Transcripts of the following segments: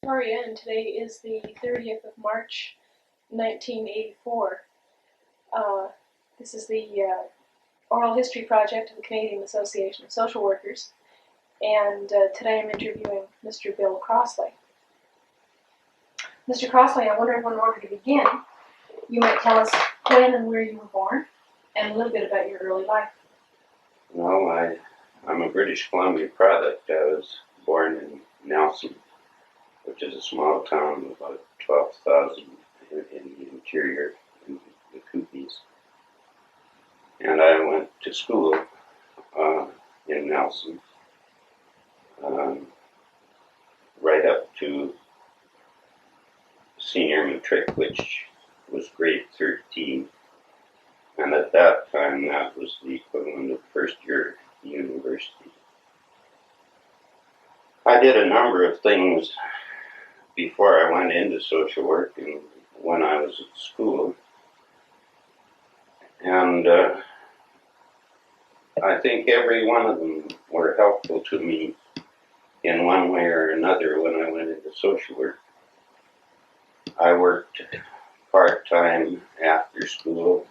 Victoria, and today is the 30th of March, 1984. This is the Oral History Project of the Canadian Association of Social Workers, and today I'm interviewing Mr. Bill Crossley. Mr. Crossley, I wonder if in order to begin, you might tell us when and where you were born, and a little bit about your early life. Well, I'm a British Columbia product. I was born in Nelson, which is a small town of about 12,000 in the interior, in the Kootenays. And I went to school in Nelson right up to senior matric, which was grade 13. And at that time, that was the equivalent of first year university. I did a number of things before I went into social work and when I was at school. And I think every one of them were helpful to me in one way or another when I went into social work. I worked part-time after school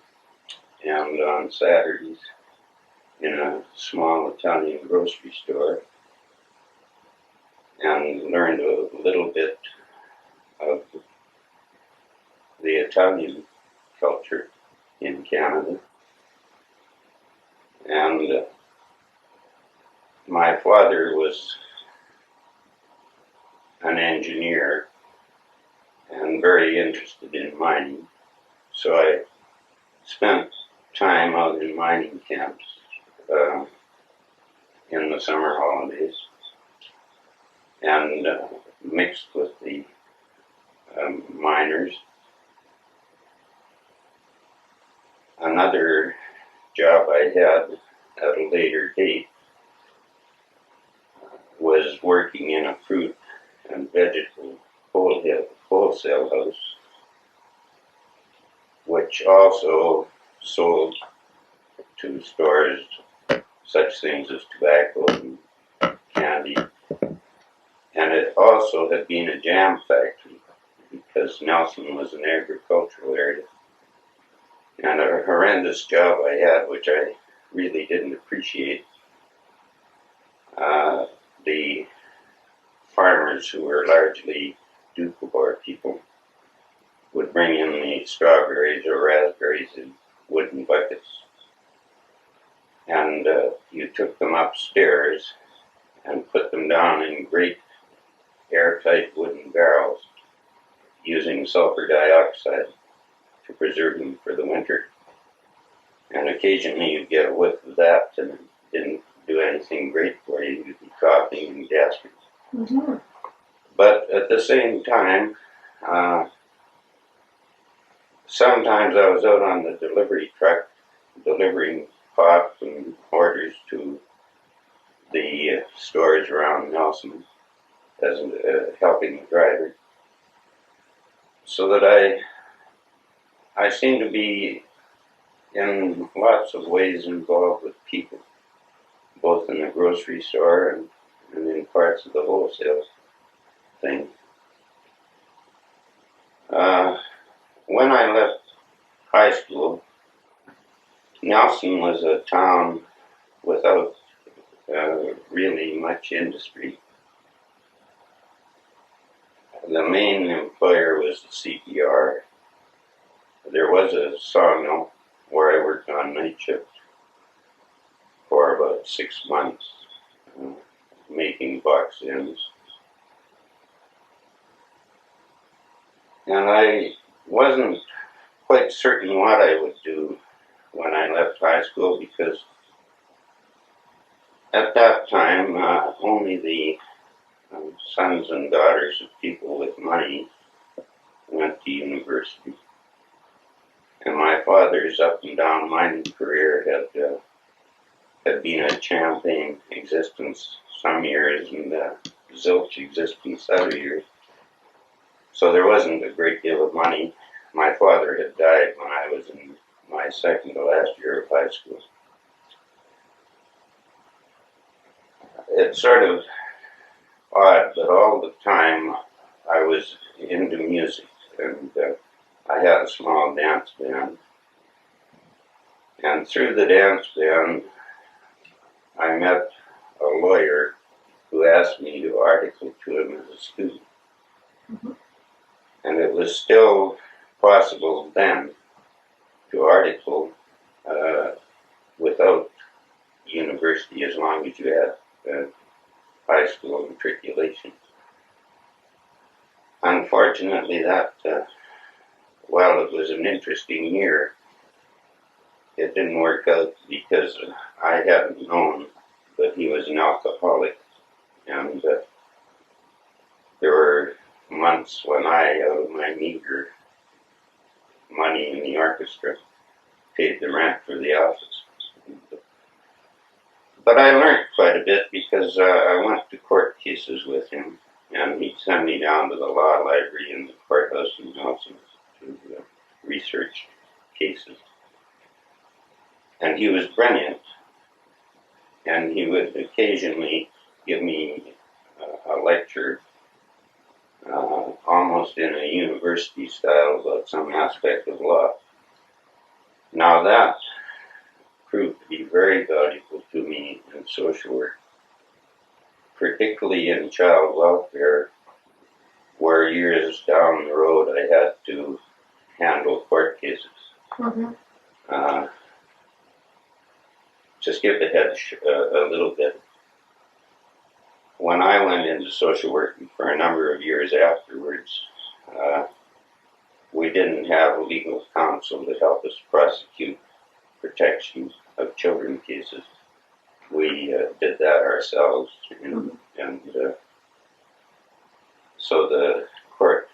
and on Saturdays in a small Italian grocery store and learned a little bit of the Italian culture in Canada. And my father was an engineer and very interested in mining, so I spent time out in mining camps in the summer holidays and mixed with the miners. Another job I had at a later date was working in a fruit and vegetable wholesale house, which also sold to stores such things as tobacco and candy. And it also had been a jam factory because Nelson was an agricultural area. And a horrendous job I had, which I really didn't appreciate. The farmers, who were largely Doukhobor people, would bring in the strawberries or raspberries in wooden buckets. And you took them upstairs and put them down in great airtight wooden barrels using sulfur dioxide to preserve them for the winter. And occasionally you'd get a whiff of that and it didn't do anything great for you. You'd be coughing and gasping. Mm-hmm. But at the same time, sometimes I was out on the delivery truck delivering pop and orders to the stores around Nelson as helping the driver. So that I seem to be in lots of ways involved with people, both in the grocery store and in parts of the wholesale thing. When I left high school, Nelson was a town without really much industry. The main employer was the CPR. There was a sawmill where I worked on night shift for about 6 months, making box ends. And I wasn't quite certain what I would do when I left high school because at that time only the sons and daughters of people with money went to university. And my father's up and down mining career had been a champagne existence some years and zilch existence other years. So there wasn't a great deal of money. My father had died when I was in my second to last year of high school. It's sort of odd, but all the time I was into music, and I had a small dance band. And through the dance band, I met a lawyer who asked me to article to him as a student. Mhm. And it was still possible then to article without university as long as you had high school matriculation. Unfortunately, while it was an interesting year, it didn't work out because I hadn't known that he was an alcoholic. And there were months when I, out of my meager money in the orchestra, paid the rent for the office. But I learned quite a bit because I went to court cases with him, and he'd send me down to the law library in the courthouse in Nelson to research cases. And he was brilliant, and he would occasionally give me a lecture, almost in a university style, about some aspect of law. Now that proved to be very valuable to me in social work, particularly in child welfare, where years down the road I had to handle court cases. Mm-hmm. To skip ahead a little bit, when I went into social work for a number of years afterwards, we didn't have legal counsel to help us prosecute protection of children cases. We did that ourselves, and so the court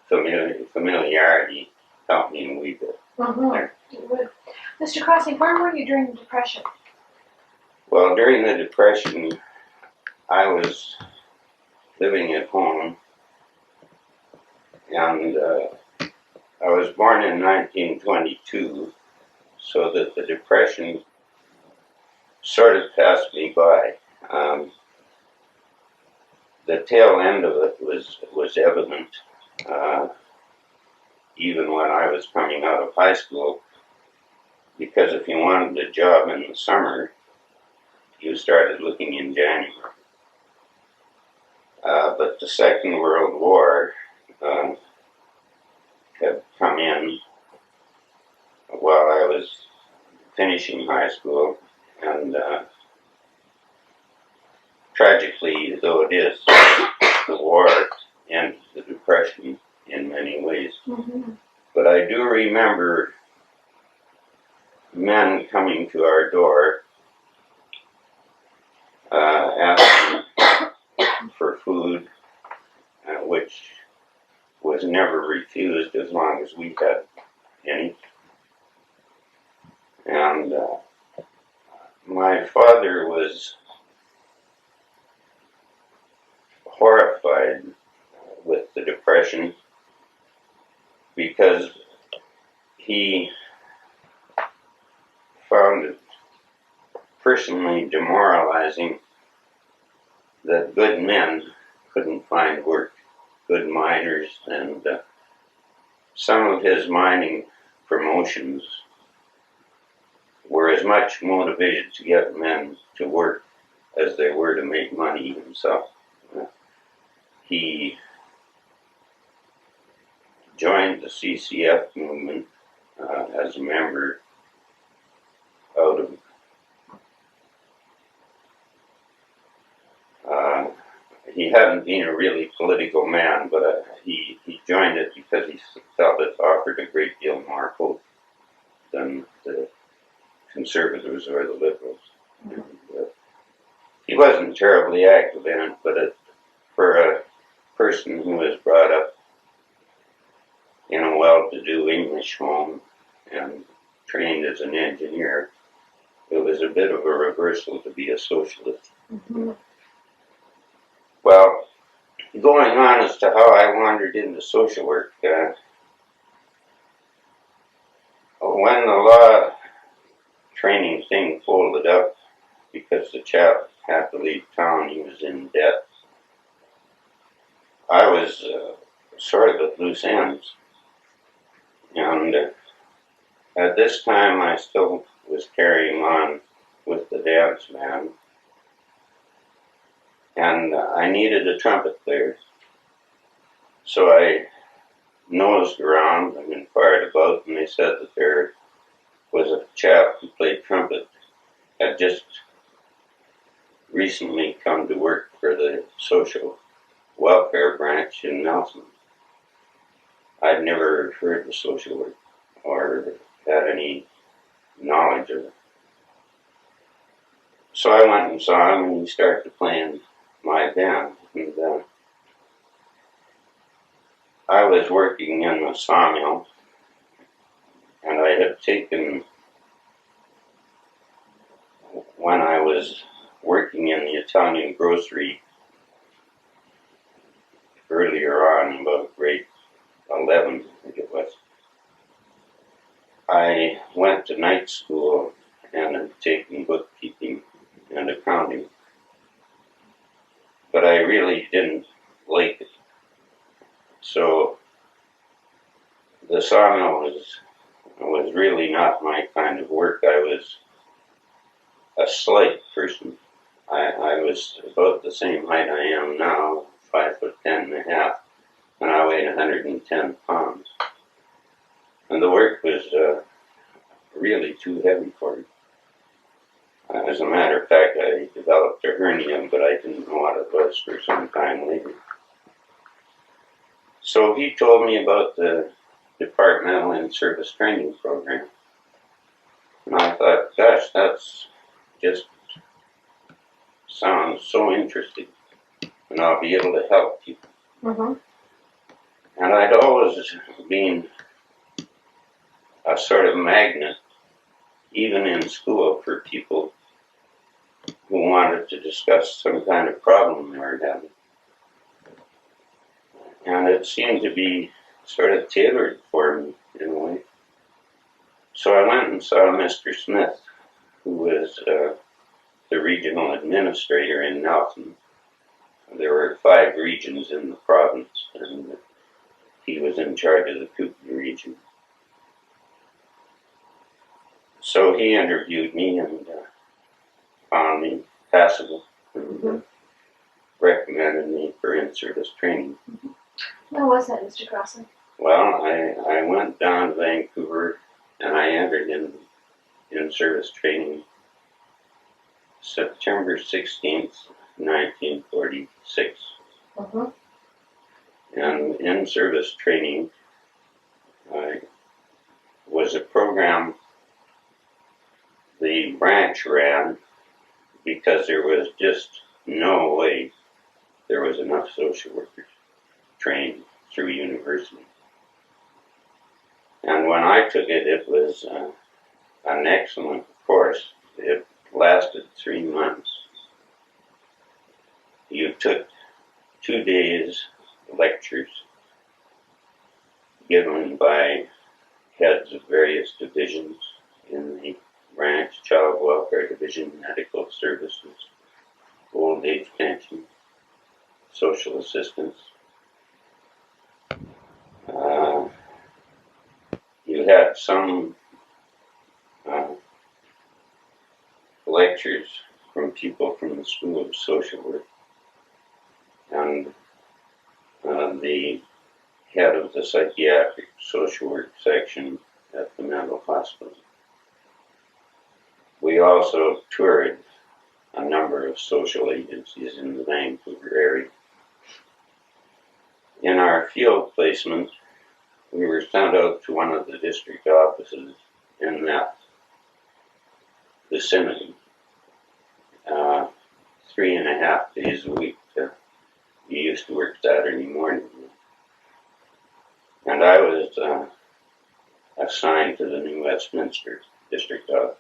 familiarity helped me a wee bit. Mm-hmm. Mr. Crossing, where were you during the Depression? Well, during the Depression, I was living at home, and I was born in 1922, so that the Depression sort of passed me by. The tail end of it was evident even when I was coming out of high school, because if you wanted a job in the summer, you started looking in January. But the Second World War had come in while I was finishing high school, and tragically though it is, the war ended the Depression in many ways. Mm-hmm. But I do remember men coming to our door asking for food, which was never refused as long as we had any. And my father was horrified with the Depression because he found it personally demoralizing that good men couldn't find work, good miners, and some of his mining promotions were as much motivated to get men to work as they were to make money himself. He joined the CCF movement as a member out of he hadn't been a really political man, but he joined it because he felt it offered a great deal more hope than the conservatives or the liberals. And, he wasn't terribly active in it, but for a person who was brought up in a well-to-do English home and trained as an engineer, it was a bit of a reversal to be a socialist. Mm-hmm. Well, going on as to how I wandered into social work, when the law training thing folded up because the chap had to leave town, he was in debt, I was sort of at loose ends. And at this time, I still was carrying on with the dance band. And I needed a trumpet player. So I nosed around and inquired about, and they said that there was a chap who played trumpet, had just recently come to work for the social welfare branch in Nelson. I'd never heard of social work or had any knowledge of it. So I went and saw him, and he started playing my band. And I was working in the sawmill, and I had taken, when I was working in the Italian grocery earlier on, about grade 11, I think it was, I went to night school and had taken bookkeeping and accounting. But I really didn't like it. So the sawmill was really not my kind of work. I was a slight person. I was about the same height I am now, 5'10.5", and I weighed 110 pounds. And the work was really too heavy for me. As a matter of fact, I developed a hernia, but I didn't know what it was for some time later. So he told me about the departmental in-service training program. And I thought, gosh, that's just sounds so interesting. And I'll be able to help people. Mm-hmm. And I'd always been a sort of magnet, even in school, for people who wanted to discuss some kind of problem they were having. And it seemed to be sort of tailored for me in a way. So I went and saw Mr. Smith, who was the regional administrator in Nelson. There were 5 regions in the province, and he was in charge of the Kootenai region. So he interviewed me and found me passable and recommended me for in-service training. When was that, Mr. Crossan? Well, I went down to Vancouver and I entered in-service training September 16th, 1946. Mm-hmm. And in-service training was a program the branch ran because there was just no way there was enough social workers trained through university. And when I took it, it was an excellent course. It lasted 3 months. You took 2 days lectures given by heads of various divisions in the branch: child welfare division, medical services, old age pension, social assistance. You had some lectures from people from the School of Social Work, and the head of the psychiatric social work section at the mental hospital. We also toured a number of social agencies in the Vancouver area. In our field placement, we were sent out to one of the district offices in that vicinity, 3.5 days a week. You used to work Saturday morning. And I was assigned to the New Westminster district office.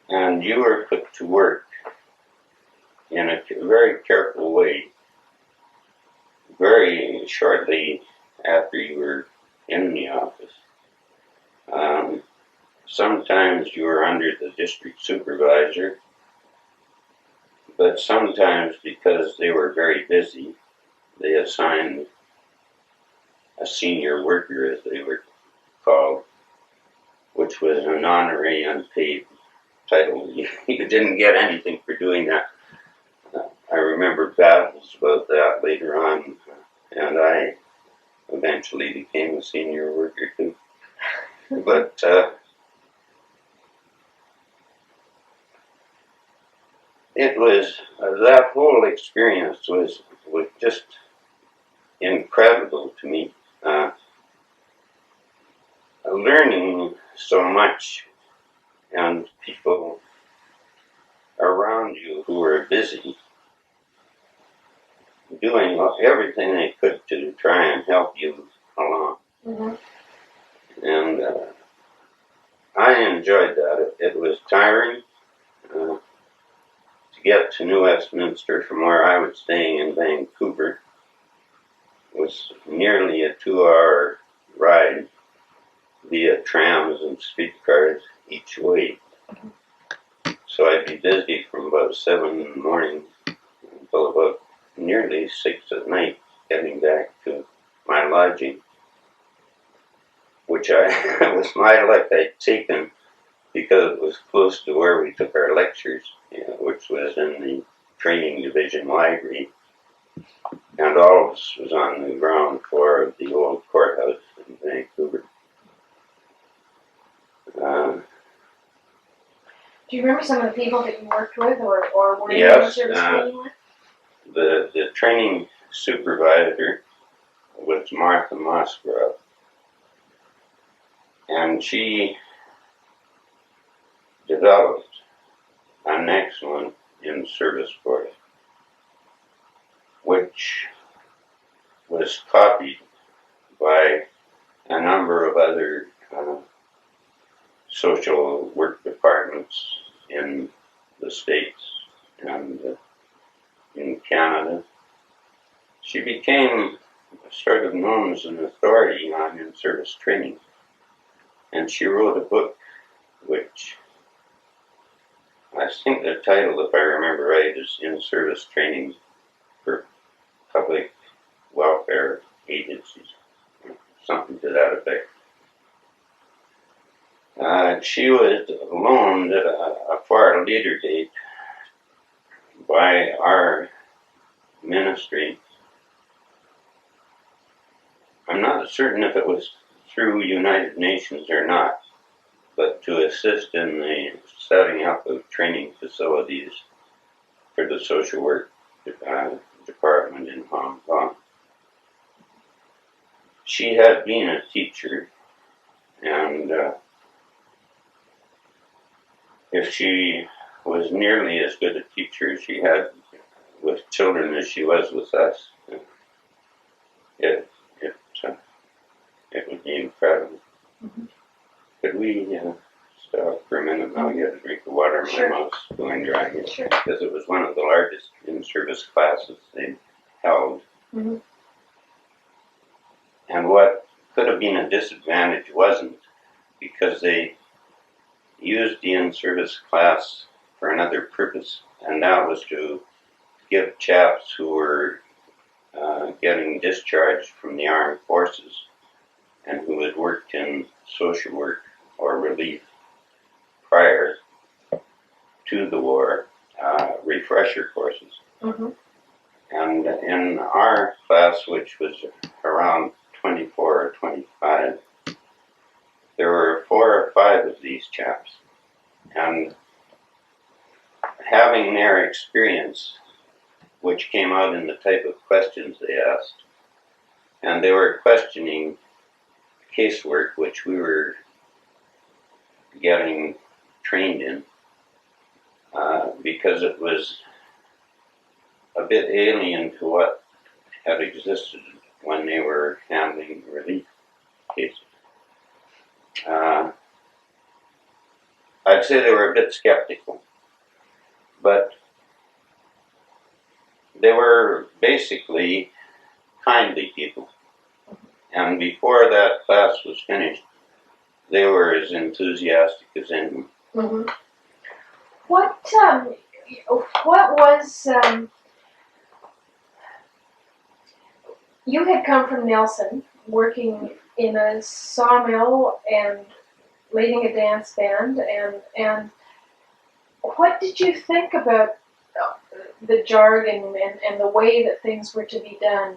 And you were put to work in a very careful way very shortly after you were in the office. Sometimes you were under the district supervisor, but sometimes because they were very busy, they assigned a senior worker, as they were called, which was an honorary unpaid title. You didn't get anything for doing that. I remember battles about that later on, and I eventually became a senior worker too. But it was that whole experience was just incredible to me. Learning so much, and people around you who were busy doing everything they could to try and help you along. Mm-hmm. And I enjoyed that. It was tiring to get to New Westminster from where I was staying in Vancouver. It was nearly a 2-hour ride via trams and streetcars each way. So I'd be busy from about 7 in the morning until about nearly 6 at night getting back to my lodging, which was my luck. I'd taken because it was close to where we took our lectures, which was in the training division library, and all of us was on the ground floor of the old courthouse in Vancouver. Do you remember some of the people that you worked with or were Yes, in service training with? The training supervisor was Martha Musgrove, and she developed an excellent in-service course, which was copied by a number of other social work departments in the States and in Canada. She became sort of known as an authority on in-service training, and she wrote a book which I think the title, if I remember right, is In-Service Training for Public Welfare Agencies, something to that effect. She was loaned at a far later date by our ministry. I'm not certain if it was through United Nations or not, but to assist in the setting up of training facilities for the social work department in Hong Kong. She had been a teacher, and if she was nearly as good a teacher as she had with children as she was with us, it would be incredible. Mm-hmm. Could we stop for a minute? I'll get a drink of water. Sure. My mouth's going dry here. Sure. Because it was one of the largest in-service classes they held. Mm-hmm. And what could have been a disadvantage wasn't, because they used the in-service class for another purpose, and that was to give chaps who were getting discharged from the armed forces and who had worked in social work or relief prior to the war refresher courses. Mm-hmm. And in our class, which was around 24 or 25, there were 4 or 5 of these chaps. And having their experience, which came out in the type of questions they asked, and they were questioning casework, which we were getting trained in, because it was a bit alien to what had existed when they were handling relief cases. I'd say they were a bit skeptical, but they were basically kindly people. And before that class was finished, they were as enthusiastic as anyone. Mm-hmm. What what was, you had come from Nelson, working in a sawmill and leading a dance band, and what did you think about the jargon and the way that things were to be done,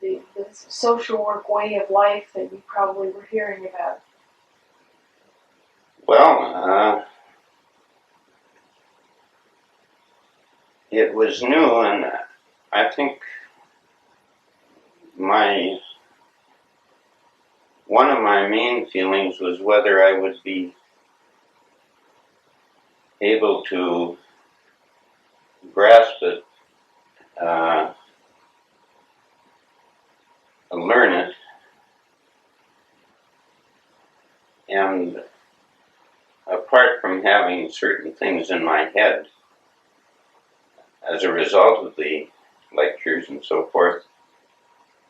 the social work way of life that you probably were hearing about? Well, it was new, and I think one of my main feelings was whether I would be able to grasp it, learn it, and apart from having certain things in my head as a result of the lectures and so forth,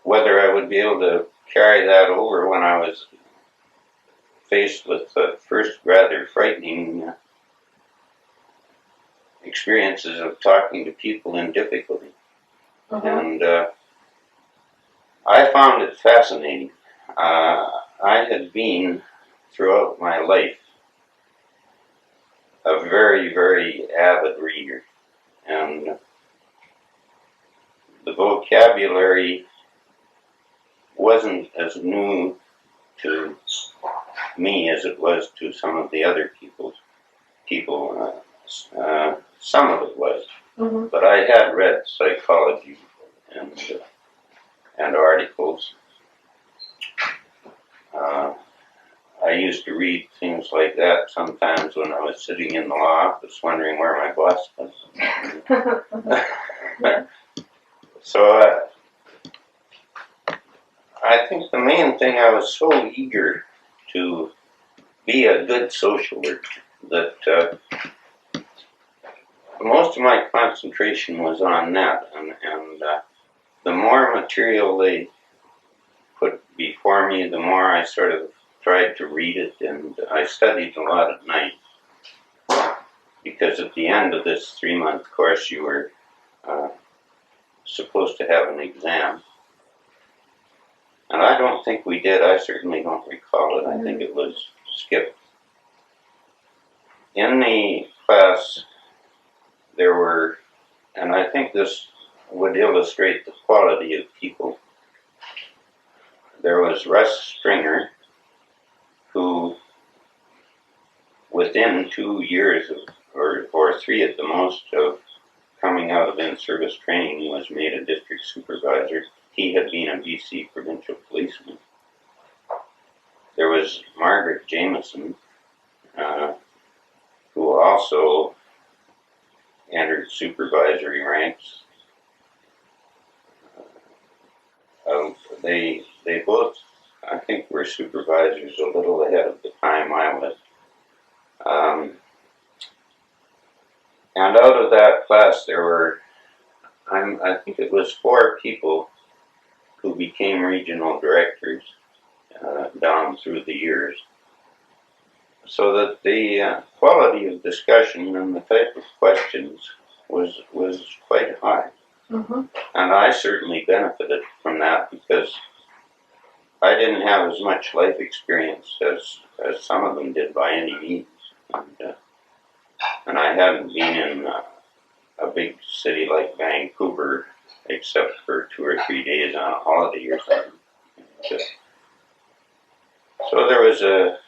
whether I would be able to carry that over when I was faced with the first rather frightening experiences of talking to people in difficulty. And I found it fascinating. I had been, throughout my life, a very, very avid reader. And the vocabulary wasn't as new to me as it was to some of the other people. Some of it was. Mm-hmm. But I had read psychology and articles. I used to read things like that sometimes when I was sitting in the law office wondering where my boss was. Yeah. So I think the main thing, I was so eager to be a good social worker that most of my concentration was on that, and the more material they put before me, the more I sort of tried to read it, and I studied a lot at night, because at the end of this 3-month course you were supposed to have an exam. And I don't think we did. I certainly don't recall it. I think it was skipped. In the class, there were, and I think this would illustrate the quality of people, there was Russ Stringer, who within 2 years of, or 3 at the most, of coming out of in-service training, was made a district supervisor. He had been a BC provincial policeman. There was Margaret Jameson, who also entered supervisory ranks. They both, I think, were supervisors a little ahead of the time I was. And out of that class, there were, I think it was 4 people who became regional directors down through the years. So that the quality of discussion and the type of questions was quite high. Mm-hmm. And I certainly benefited from that, because I didn't have as much life experience as some of them did by any means. And I hadn't been in a big city like Vancouver except for 2 or 3 days on a holiday or something. So there was a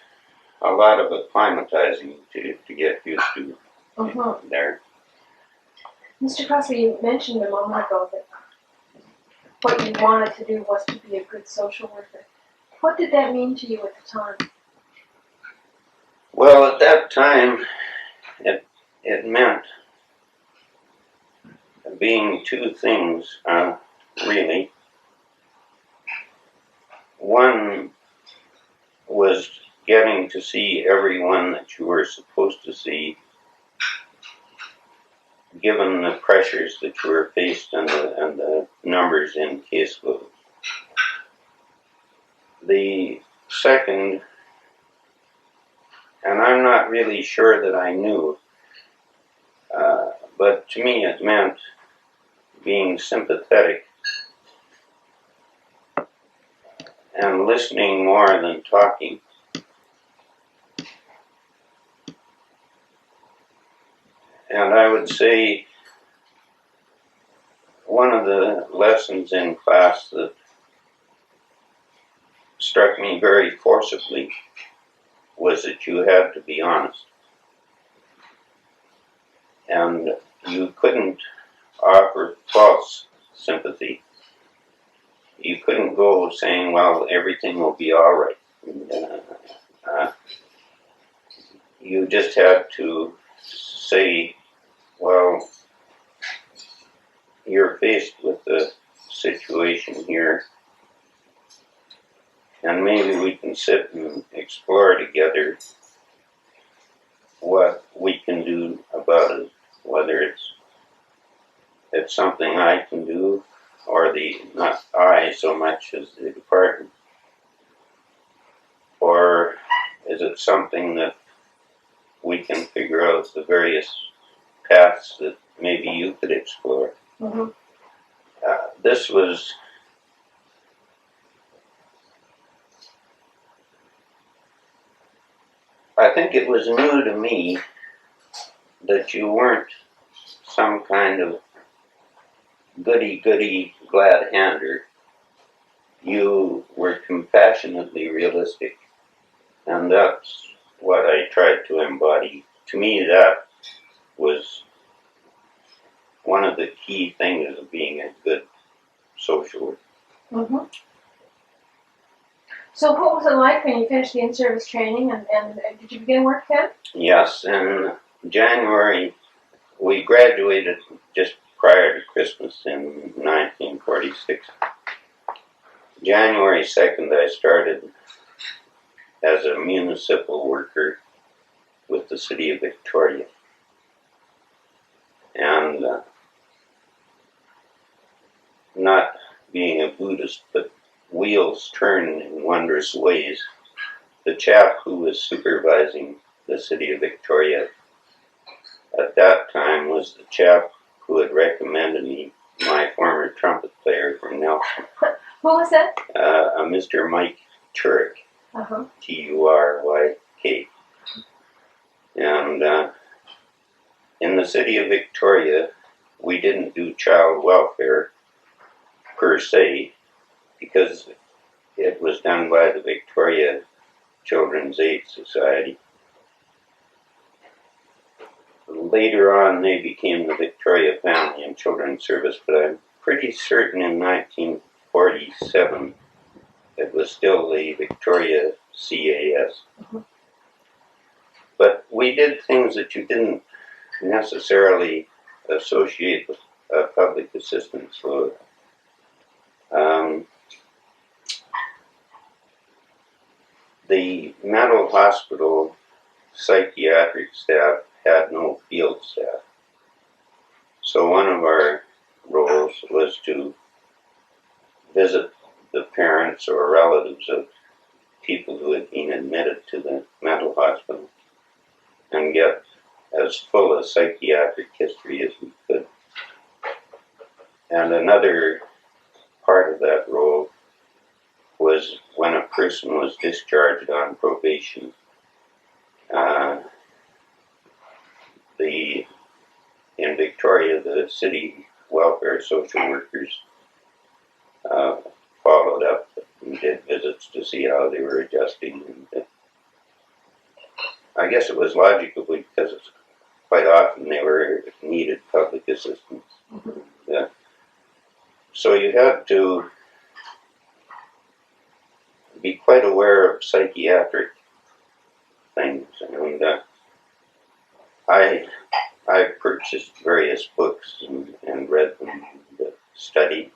lot of acclimatizing to get used to there. Mr. Crossley, you mentioned a moment ago that what you wanted to do was to be a good social worker. What did that mean to you at the time? Well, at that time, it meant being 2 things, really. One was getting to see everyone that you were supposed to see, given the pressures that you were faced and the numbers in caseload. The second, and I'm not really sure that I knew, But to me it meant being sympathetic and listening more than talking. And I would say one of the lessons in class that struck me very forcibly was that you had to be honest. And you couldn't offer false sympathy. You couldn't go saying, well, everything will be all right. You just had to say, well, you're faced with a situation here, and maybe we can sit and explore together what we can do about it, whether it's something I can do, or not I so much as the department, or is it something that we can figure out the various paths that maybe you could explore. Mm-hmm. This was I think it was new to me that you weren't some kind of goody-goody glad-hander. You were compassionately realistic, and that's what I tried to embody. To me, that was one of the key things of being a good social worker. Mm-hmm. So what was it like when you finished the in-service training, and did you begin work then? Yes, in January, we graduated just prior to Christmas in 1946. January 2nd, I started as a municipal worker with the City of Victoria. And not being a Buddhist, but wheels turn in wondrous ways. The chap who was supervising the City of Victoria at that time was the chap who had recommended me, my former trumpet player from Nelson. Who was that? A Mr. Mike Turek, Uh-huh. TurYk. And in the City of Victoria, we didn't do child welfare per se, because it was done by the Victoria Children's Aid Society. Later on, they became the Victoria Family and Children's Service, but I'm pretty certain in 1947 it was still the Victoria CAS. Mm-hmm. But we did things that you didn't necessarily associate with public assistance. So, the mental hospital psychiatric staff had no field staff. So one of our roles was to visit the parents or relatives of people who had been admitted to the mental hospital and get as full a psychiatric history as we could. And another part of that role was when a person was discharged on probation. In Victoria, the city welfare social workers followed up and did visits to see how they were adjusting. And I guess it was logical because quite often they were needed public assistance. Mm-hmm. Yeah. So you had to be quite aware of psychiatric things, and I purchased various books and read them and studied.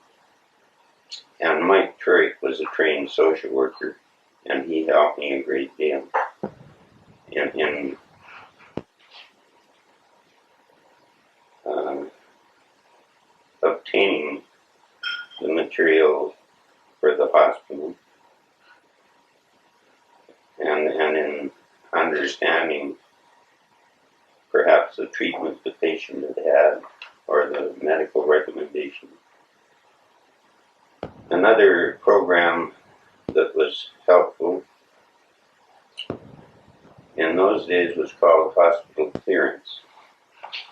And Mike Turek was a trained social worker, and he helped me a great deal in obtaining the material for the hospital and in understanding perhaps the treatment the patient had had or the medical recommendation. Another program that was helpful in those days was called hospital clearance.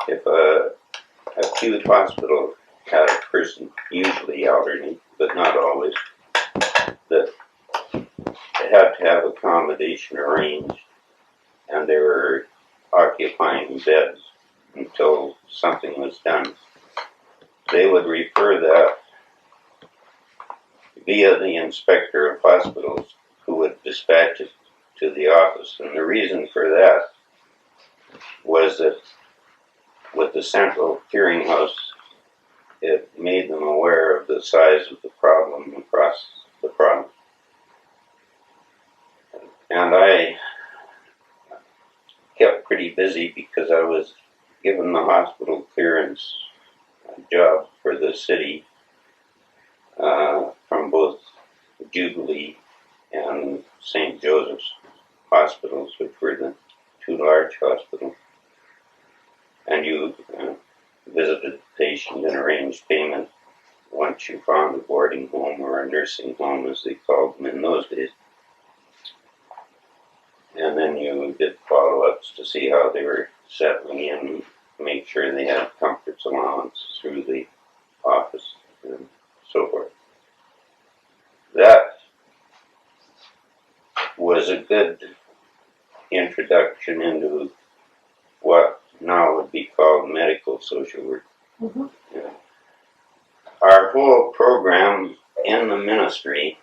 If a acute hospital had a person, usually elderly, but not always, that had to have accommodation arranged, and they were occupying beds until something was done, they would refer that via the inspector of hospitals, who would dispatch it to the office. And the reason for that was that with the central clearinghouse, it made them aware of the size of the problem across the province. And I kept pretty busy because I was given the hospital clearance job for the city from both Jubilee and St. Joseph's hospitals, which were the two large hospitals. And you visited the patient and arranged payment once you found a boarding home or a nursing home, as they called them in those days. And then you did follow-ups to see how they were settling in, make sure they had comforts allowance through the office, and so forth. That was a good introduction into what now would be called medical social work. Mm-hmm. Yeah. Our whole program in the ministry,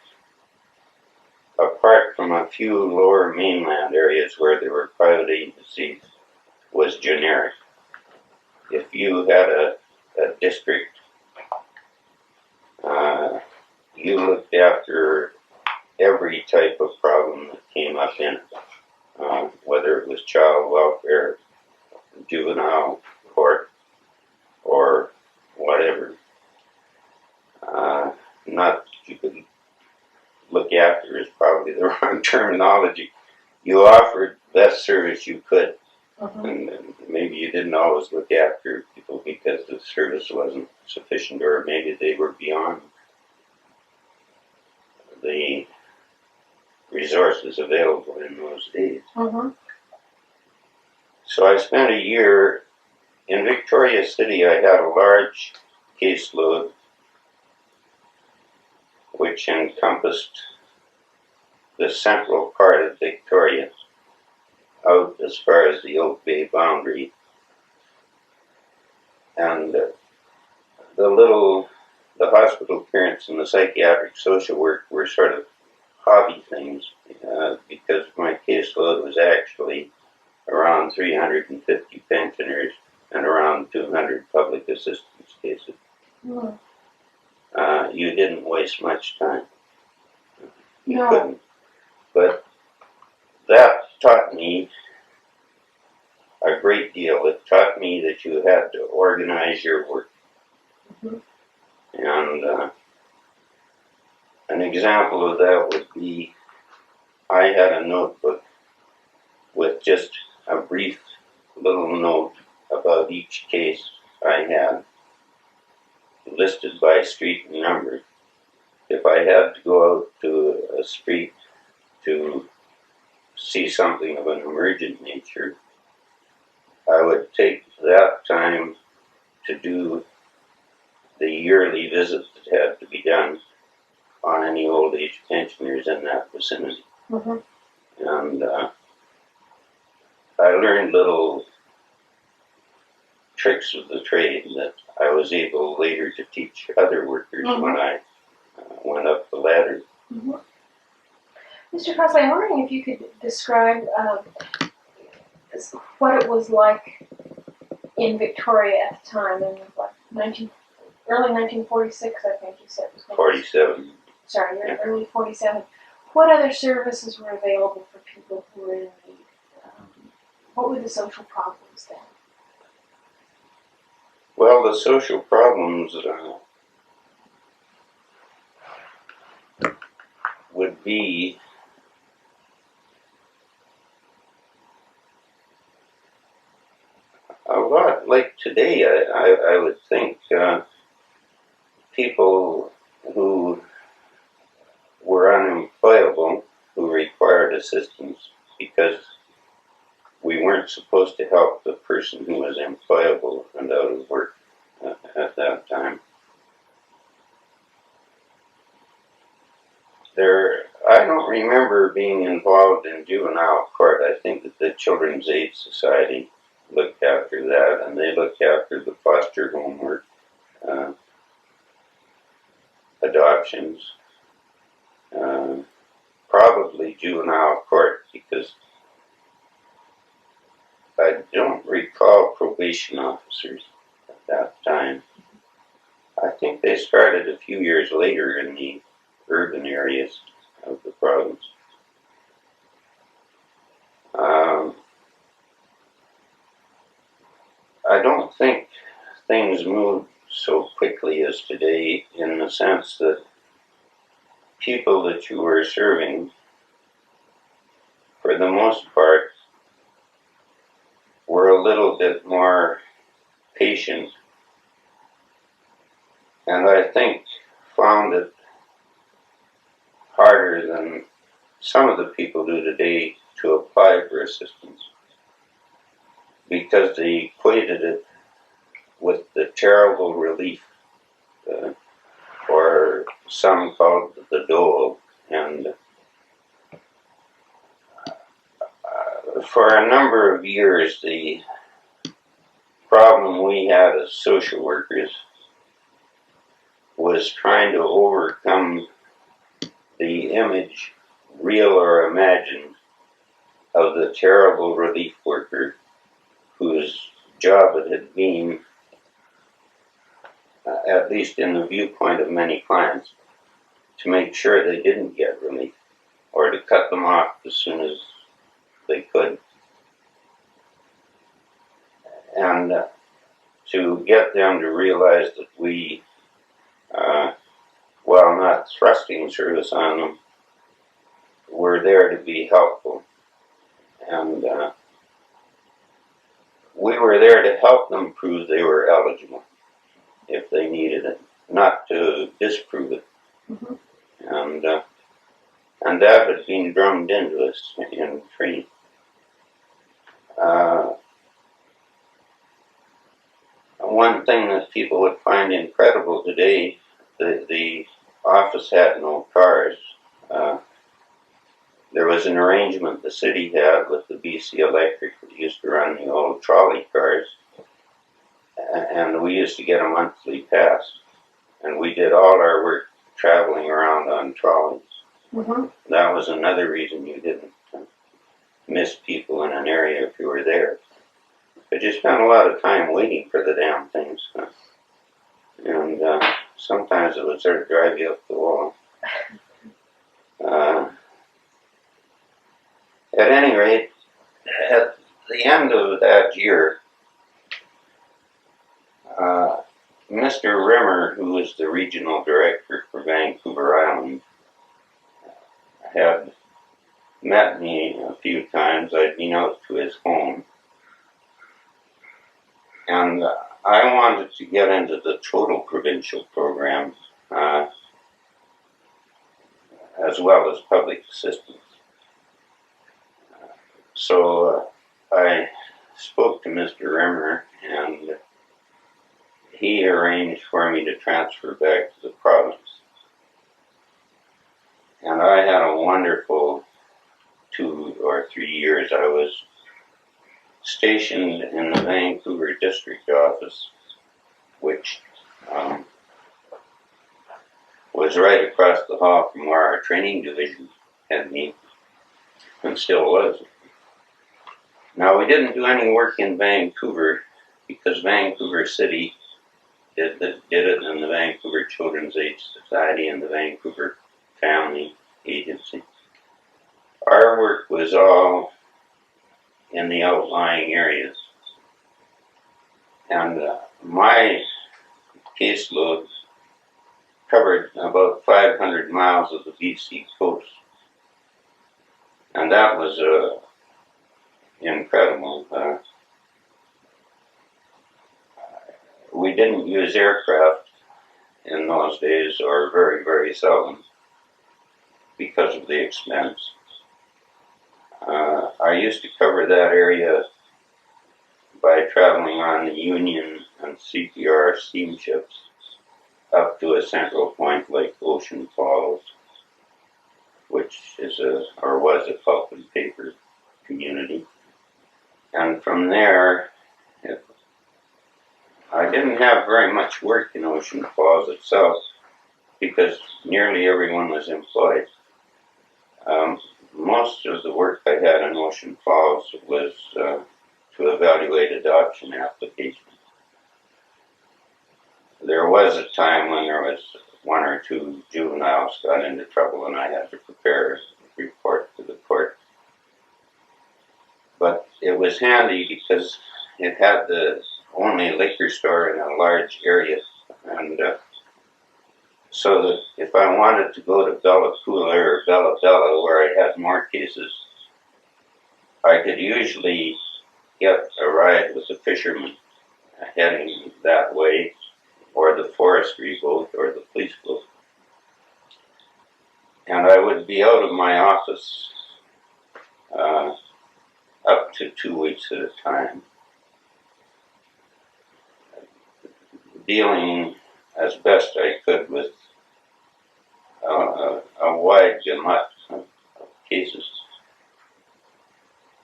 apart from a few lower mainland areas where there were private agencies, was generic. If you had a district, you looked after every type of problem that came up in it, whether it was child welfare, juvenile court, or whatever. Not that you could look after is probably the wrong terminology. You offered the best service you could, and maybe you didn't always look after people because the service wasn't sufficient, or maybe they were beyond the resources available in those days. So I spent a year in Victoria City. I had a large caseload which encompassed the central part of Victoria, out as far as the Oak Bay boundary. And the hospital clearance and the psychiatric social work were sort of hobby things, because my caseload was actually around 350 pensioners and around 200 public assistance cases. You didn't waste much time. You couldn't. But that taught me a great deal. It taught me that you had to organize your work. And an example of that would be, I had a notebook with just a brief little note about each case I had, listed by street and number. If I had to go out to a street to see something of an emergent nature, I would take that time to do the yearly visit that had to be done on any old age pensioners in that vicinity. And I learned little tricks of the trade that I was able later to teach other workers when I went up the ladder. Mr. Crossley, I'm wondering if you could describe what it was like in Victoria at the time, in what, early 1946, I think you said. 47. Sorry, early 47. What other services were available for people who were in need? What were the social problems then? Well, the social problems would be today, I would think people who were unemployable, who required assistance because we weren't supposed to help the person who was employable and out of work at that time. I don't remember being involved in juvenile court. I think that the Children's Aid Society looked after that, and they looked after the foster home work, adoptions, probably juvenile court, because I don't recall probation officers at that time. I think they started a few years later in the urban areas of the province. I don't think things moved so quickly as today, in the sense that people that you were serving, for the most part, were a little bit more patient, and I think found it harder than some of the people do today to apply for assistance, because they equated it with the terrible relief, or some called the dole. And for a number of years, the problem we had as social workers was trying to overcome the image, real or imagined, of the terrible relief worker whose job it had been, at least in the viewpoint of many clients, to make sure they didn't get relief, or to cut them off as soon as they could. And to get them to realize that we, while not thrusting service on them, were there to be helpful. And we were there to help them prove they were eligible if they needed it, not to disprove it. Mm-hmm. And that had been drummed into us in training. One thing that people would find incredible today, the office had no cars. There was an arrangement the city had with the BC Electric that used to run the old trolley cars, and we used to get a monthly pass, and we did all our work traveling around on trolleys. Mm-hmm. That was another reason you didn't miss people in an area if you were there. But you spent a lot of time waiting for the damn things, and sometimes it would sort of drive you up the wall. At any rate, at the end of that year, Mr. Rimmer, who was the regional director for Vancouver Island, had met me a few times. I'd been out to his home, and I wanted to get into the total provincial program, as well as public assistance. So I spoke to Mr. Rimmer, and he arranged for me to transfer back to the province. And I had a wonderful 2 or 3 years. I was stationed in the Vancouver district office, which was right across the hall from where our training division had me, and still was. Now, we didn't do any work in Vancouver because Vancouver City did it, and the Vancouver Children's Aid Society and the Vancouver Family Agency. Our work was all in the outlying areas, and my caseload covered about 500 miles of the BC coast, and that was incredible. we didn't use aircraft in those days, or very, very seldom, because of the expense. I used to cover that area by traveling on the Union and CPR steamships up to a central point like Ocean Falls, which is or was a pulp and paper community. And from there, I didn't have very much work in Ocean Falls itself because nearly everyone was employed. Most of the work I had in Ocean Falls was to evaluate adoption applications. There was a time when there was one or two juveniles got into trouble and I had to prepare a report to the court. But it was handy because it had the only liquor store in a large area, and so that if I wanted to go to Bella Coola or Bella Bella, where I had more cases, I could usually get a ride with a fisherman heading that way, or the forestry boat, or the police boat. And I would be out of my office up to 2 weeks at a time, dealing as best I could with a wide gamut of cases.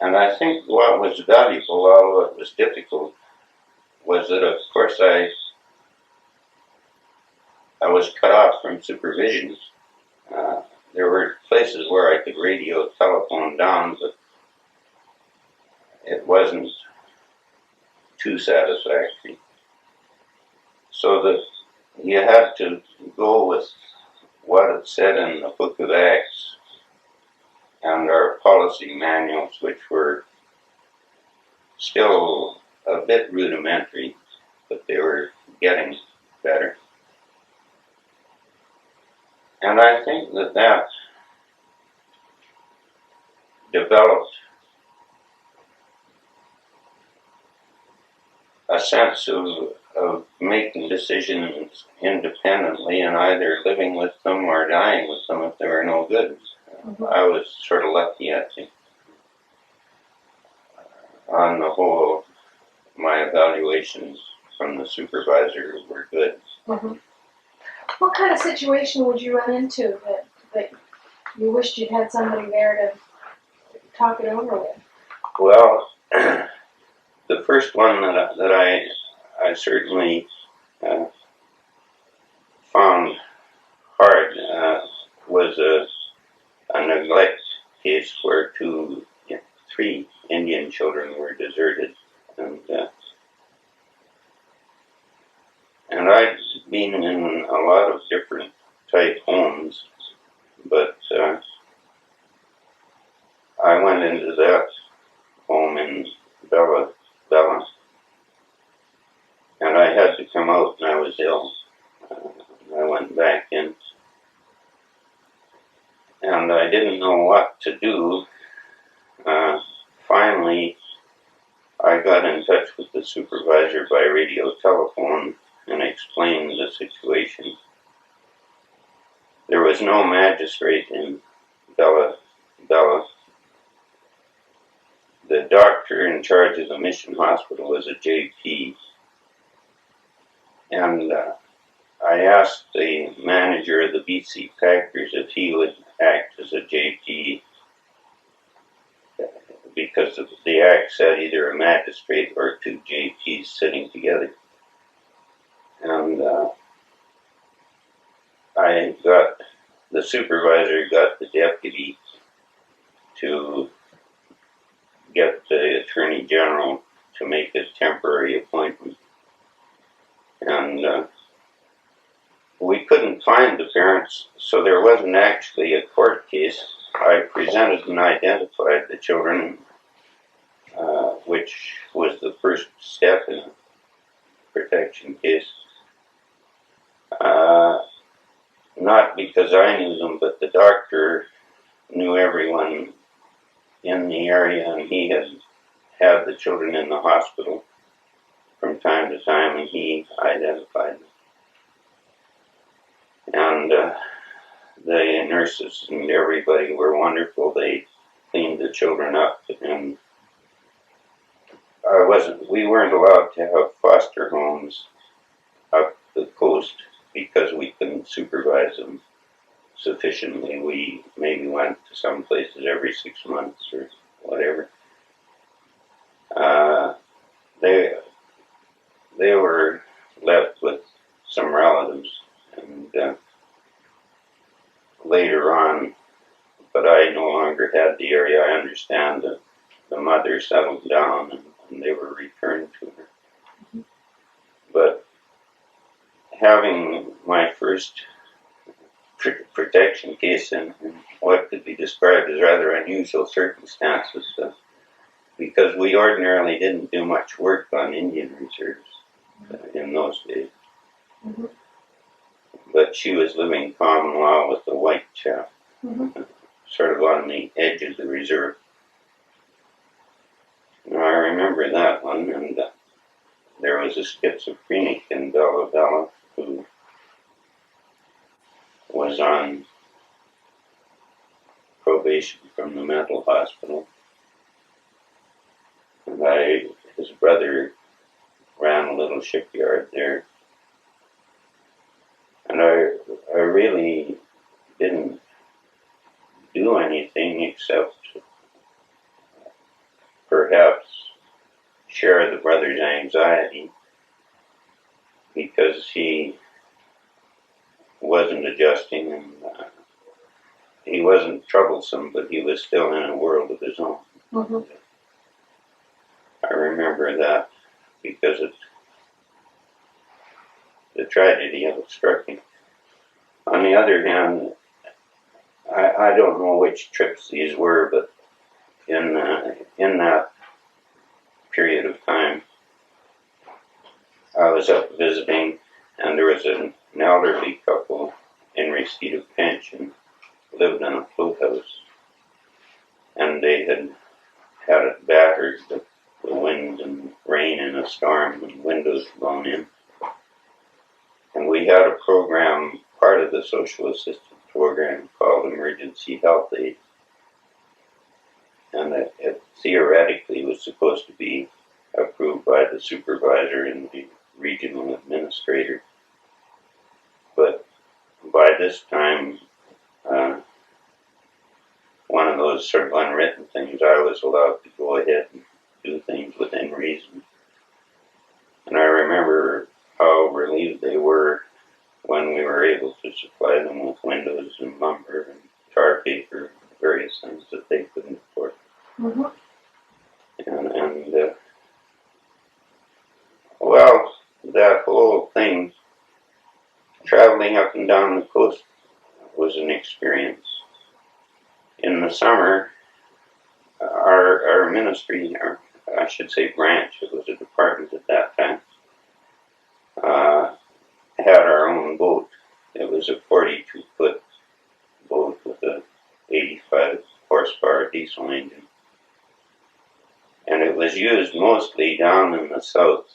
And I think what was valuable, although it was difficult, was that of course I was cut off from supervision. There were places where I could radio telephone down, but it wasn't too satisfactory. So that you had to go with what it said in the Book of Acts and our policy manuals, which were still a bit rudimentary, but they were getting better. And I think that developed a sense of making decisions independently and either living with them or dying with them if they were no good. I was sort of lucky, I think. On the whole, my evaluations from the supervisor were good. Mm-hmm. What kind of situation would you run into that you wished you'd had somebody there to talk it over with? Well, the first one that I certainly found hard was a neglect case where 3 Indian children were deserted, and I'd been in a lot of different type homes, but I went into that home in Bella Bella, and I had to come out and I was ill. I went back in, and I didn't know what to do. Finally, I got in touch with the supervisor by radio telephone and explained the situation. There was no magistrate in Bella Bella. The doctor in charge of the mission hospital was a JP, and I asked the manager of the BC Packers if he would act as a JP, because the act said either a magistrate or 2 JPs sitting together. And the supervisor got the deputy to get the Attorney General to make a temporary appointment. And we couldn't find the parents, so there wasn't actually a court case. I presented and identified the children, which was the first step in a protection case. Not because I knew them, but the doctor knew everyone in the area, and he had the children in the hospital from time to time, and he identified them. And the nurses and everybody were wonderful. They cleaned the children up, and we weren't allowed to have foster homes up the coast because we couldn't supervise them sufficiently. We maybe went to some places every 6 months or whatever. They were left with some relatives, and later on, but I no longer had the area. I understand that the mother settled down and they were returned to her. Mm-hmm. But having my first protection case in what could be described as rather unusual circumstances, because we ordinarily didn't do much work on Indian reserves in those days. Mm-hmm. But she was living common law with the white chap, sort of on the edge of the reserve. Now, I remember that one, and there was a schizophrenic in Bella Bella who was on probation from the mental hospital. And his brother ran a little shipyard there. And I really didn't do anything except perhaps share the brother's anxiety, because he wasn't adjusting, and he wasn't troublesome, but he was still in a world of his own. Mm-hmm. I remember that because the tragedy of it struck me. On the other hand, I don't know which trips these were, but in that period of time, I was up visiting, and there was an elderly couple in receipt of pension, lived in a float house, and they had it battered with the wind and rain and a storm, and windows blown in. And we had a program, part of the social assistance program, called Emergency Health Aid. And it theoretically was supposed to be approved by the supervisor and the regional administrator. But by this time, one of those sort of unwritten things, I was allowed to go ahead and do things within reason. And I remember how relieved they were when we were able to supply them with windows and lumber and tar paper, various things that they couldn't afford. Mm-hmm. And well, that whole thing, traveling up and down the coast, was an experience. In the summer, our ministry, or I should say branch, it was a department at that time, had our own boat. It was a 42-foot boat with a 85 horsepower diesel engine. And it was used mostly down in the south,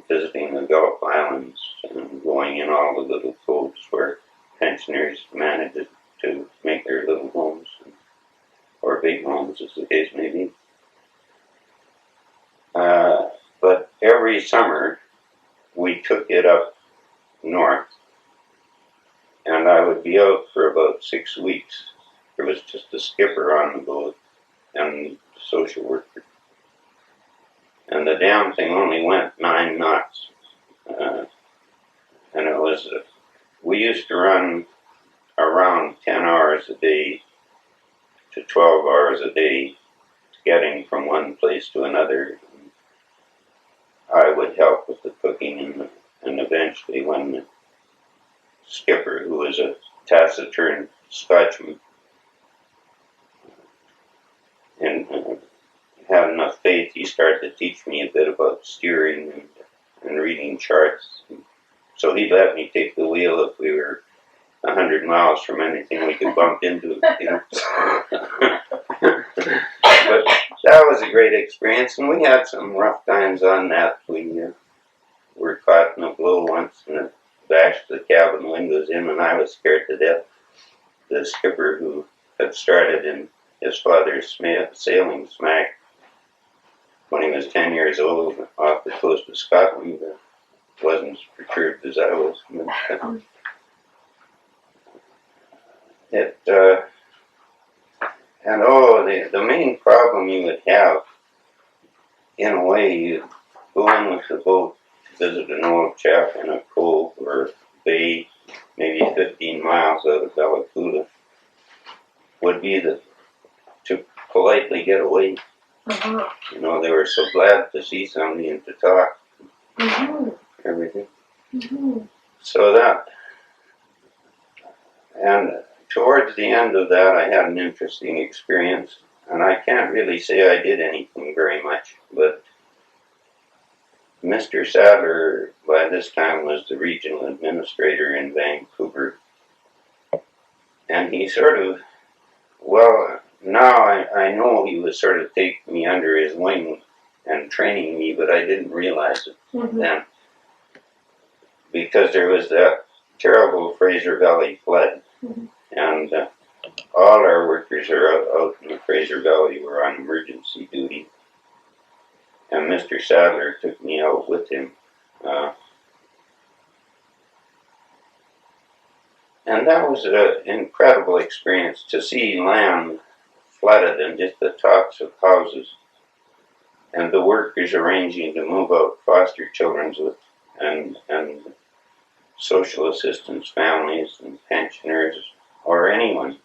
visiting the Gulf Islands and going in all the little coves where pensioners managed to make their little homes, or big homes as the case may be. But every summer we took it up north, and I would be out for about 6 weeks. There was just a skipper on the boat and social worker. And the damn thing only went 9 knots. And it was, we used to run around 10 hours a day to 12 hours a day, getting from one place to another. I would help with the cooking, and eventually when the skipper, who was a taciturn Scotchman, and had enough faith, he started to teach me a bit about steering and reading charts. So he let me take the wheel if we were 100 miles from anything we could bump into, you know. But that was a great experience, and we had some rough times on that. We were caught in a blow once, and it bashed the cabin windows in, and I was scared to death. The skipper, who had started in his father's sailing smack when he was 10 years old off the coast of Scotland, wasn't as perturbed as I was. The main problem you would have, in a way, you go in with the boat to visit an old chap in a cove or bay, maybe 15 miles out of Bella Coola, would be to politely get away. You know, they were so glad to see somebody and to talk. Everything. So that, and towards the end of that, I had an interesting experience, and I can't really say I did anything very much, but Mr. Sadler, by this time, was the regional administrator in Vancouver, and he sort of, well, now I know he was sort of taking me under his wing and training me, but I didn't realize it then, because there was that terrible Fraser Valley flood, and all our workers out in the Fraser Valley were on emergency duty, and Mr. Sadler took me out with him. And that was an incredible experience to see land flooded and just the tops of houses, and the workers arranging to move out foster children and social assistance families and pensioners, or anyone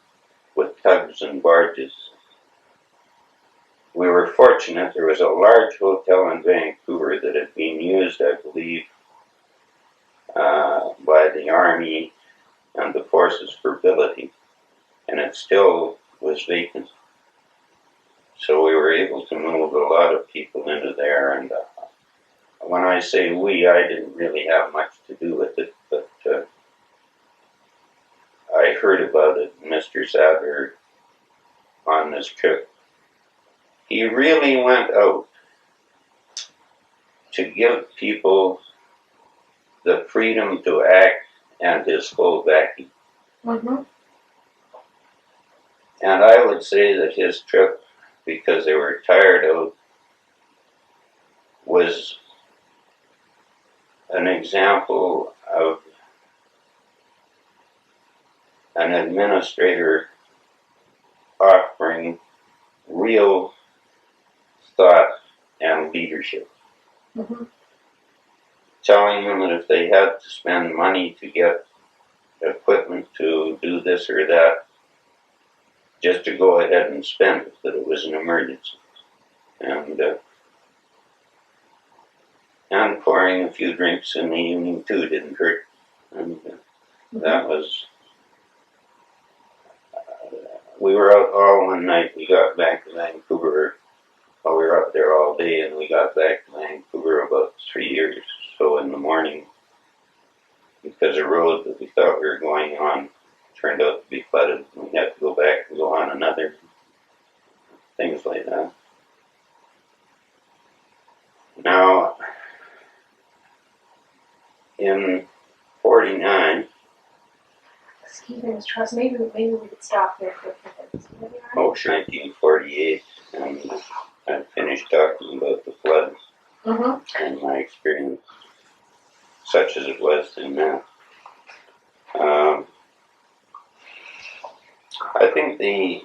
with tugs and barges. We were fortunate. There was a large hotel in Vancouver that had been used, I believe, by the Army and the Forces for Billeting, and it still was vacant. So we were able to move a lot of people into there, and when I say we, I didn't really have much to do with it, but I heard about it. Mr. Sadler, on this trip, he really went out to give people the freedom to act and his full backing. And I would say that his trip, because they were tired out, was an example of an administrator offering real thought and leadership. Telling them that if they had to spend money to get equipment to do this or that, just to go ahead and spend it, that it was an emergency. And pouring a few drinks in the evening too didn't hurt. And that was, we were out all one night. We got back to Vancouver. Well, we were up there all day, and we got back to Vancouver about 3 years. So in the morning, because the road that we thought we were going on turned out to be flooded, and we had to go back and go on another. Things like that. Now, in 49. Excuse me, Mr. Truss, maybe we could stop there for a minute. Oh, sure, 1948, and I finished talking about the flood and my experience, such as it was in that. I think the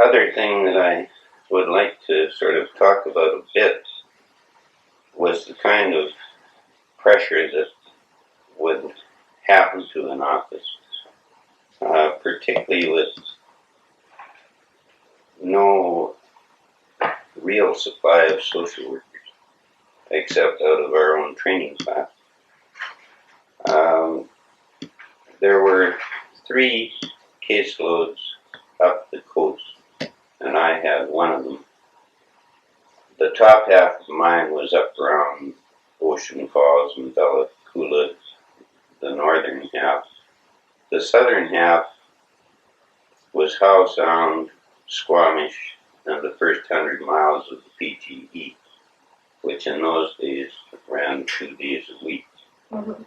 other thing that I would like to sort of talk about a bit was the kind of pressure that would happen to an office, particularly with no real supply of social workers, except out of our own training class. There were 3 caseloads up the coast, and I had one of them. The top half of mine was up around Ocean Falls and Bella Coola, the northern half. The southern half was housebound Squamish and the first 100 miles of the PGE, which in those days ran 2 days a week. Mm-hmm.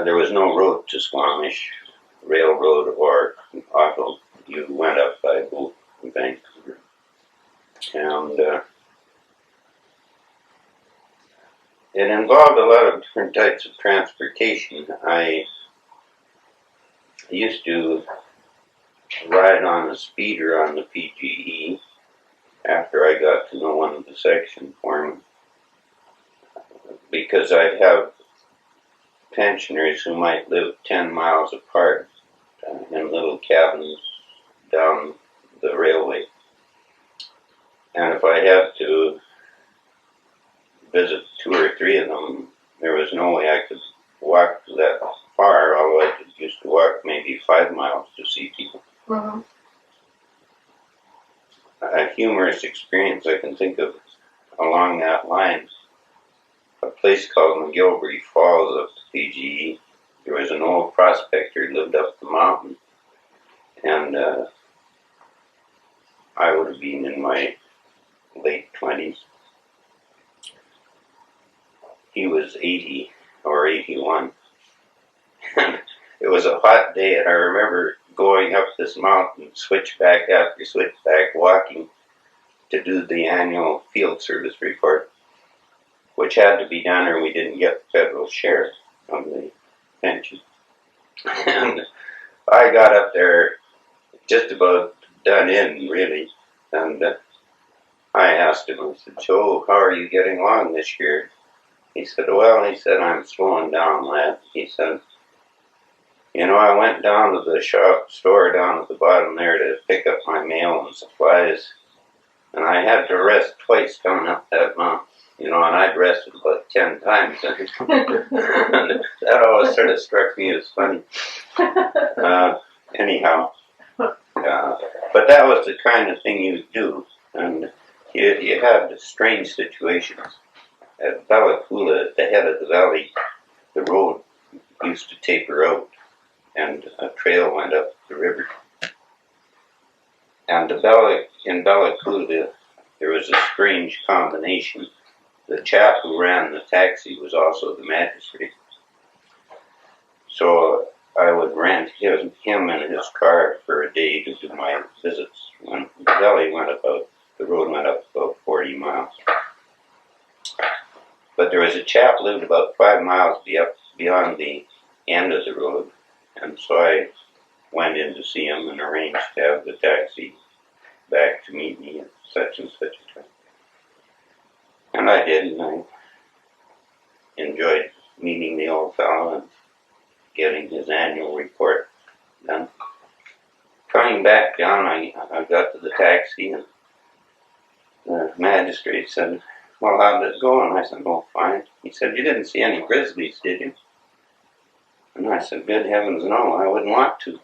There was no road to Squamish, railroad or auto. You went up by boat from Vancouver. And it involved a lot of different types of transportation. I used to ride on a speeder on the PGE after I got to know one of the section foremen, because I'd have pensioners who might live 10 miles apart in little cabins down the railway. And if I had to visit 2 or 3 of them, there was no way I could walk that far, although I used to walk maybe 5 miles to see people. Mm-hmm. A humorous experience I can think of along that line, a place called McGilvery Falls up to PGE. There was an old prospector who lived up the mountain, and I would have been in my late 20s. He was 80 or 81. It was a hot day, and I remember going up this mountain, switchback after switchback, walking to do the annual field service report, which had to be done or we didn't get the federal share of the pension. And I got up there just about done in, really, and I asked him, I said, "Joe, how are you getting along this year?" He said, "Well," he said, "I'm slowing down, lad." He said, "You know, I went down to the store down at the bottom there to pick up my mail and supplies, and I had to rest twice coming up that mountain. You know, and I'd rested about 10 times." And that always sort of struck me as funny. Anyhow, but that was the kind of thing you do, and you had strange situations. At Bella Coola, at the head of the valley, the road used to taper out, and a trail went up the river. And in Bella Coola, there was a strange combination. The chap who ran the taxi was also the magistrate. So I would rent him and his car for a day to do my visits. When the valley the road went up about 40 miles. But there was a chap who lived about 5 miles beyond the end of the road, and so I went in to see him and arranged to have the taxi back to meet me at such and such a time. And I did, and I enjoyed meeting the old fellow and getting his annual report done. Coming back down, I got to the taxi, and the magistrate said, "Well, how did it go?" And I said, "Oh, fine." He said, "You didn't see any grizzlies, did you?" And I said, "Good heavens, no, I wouldn't want to."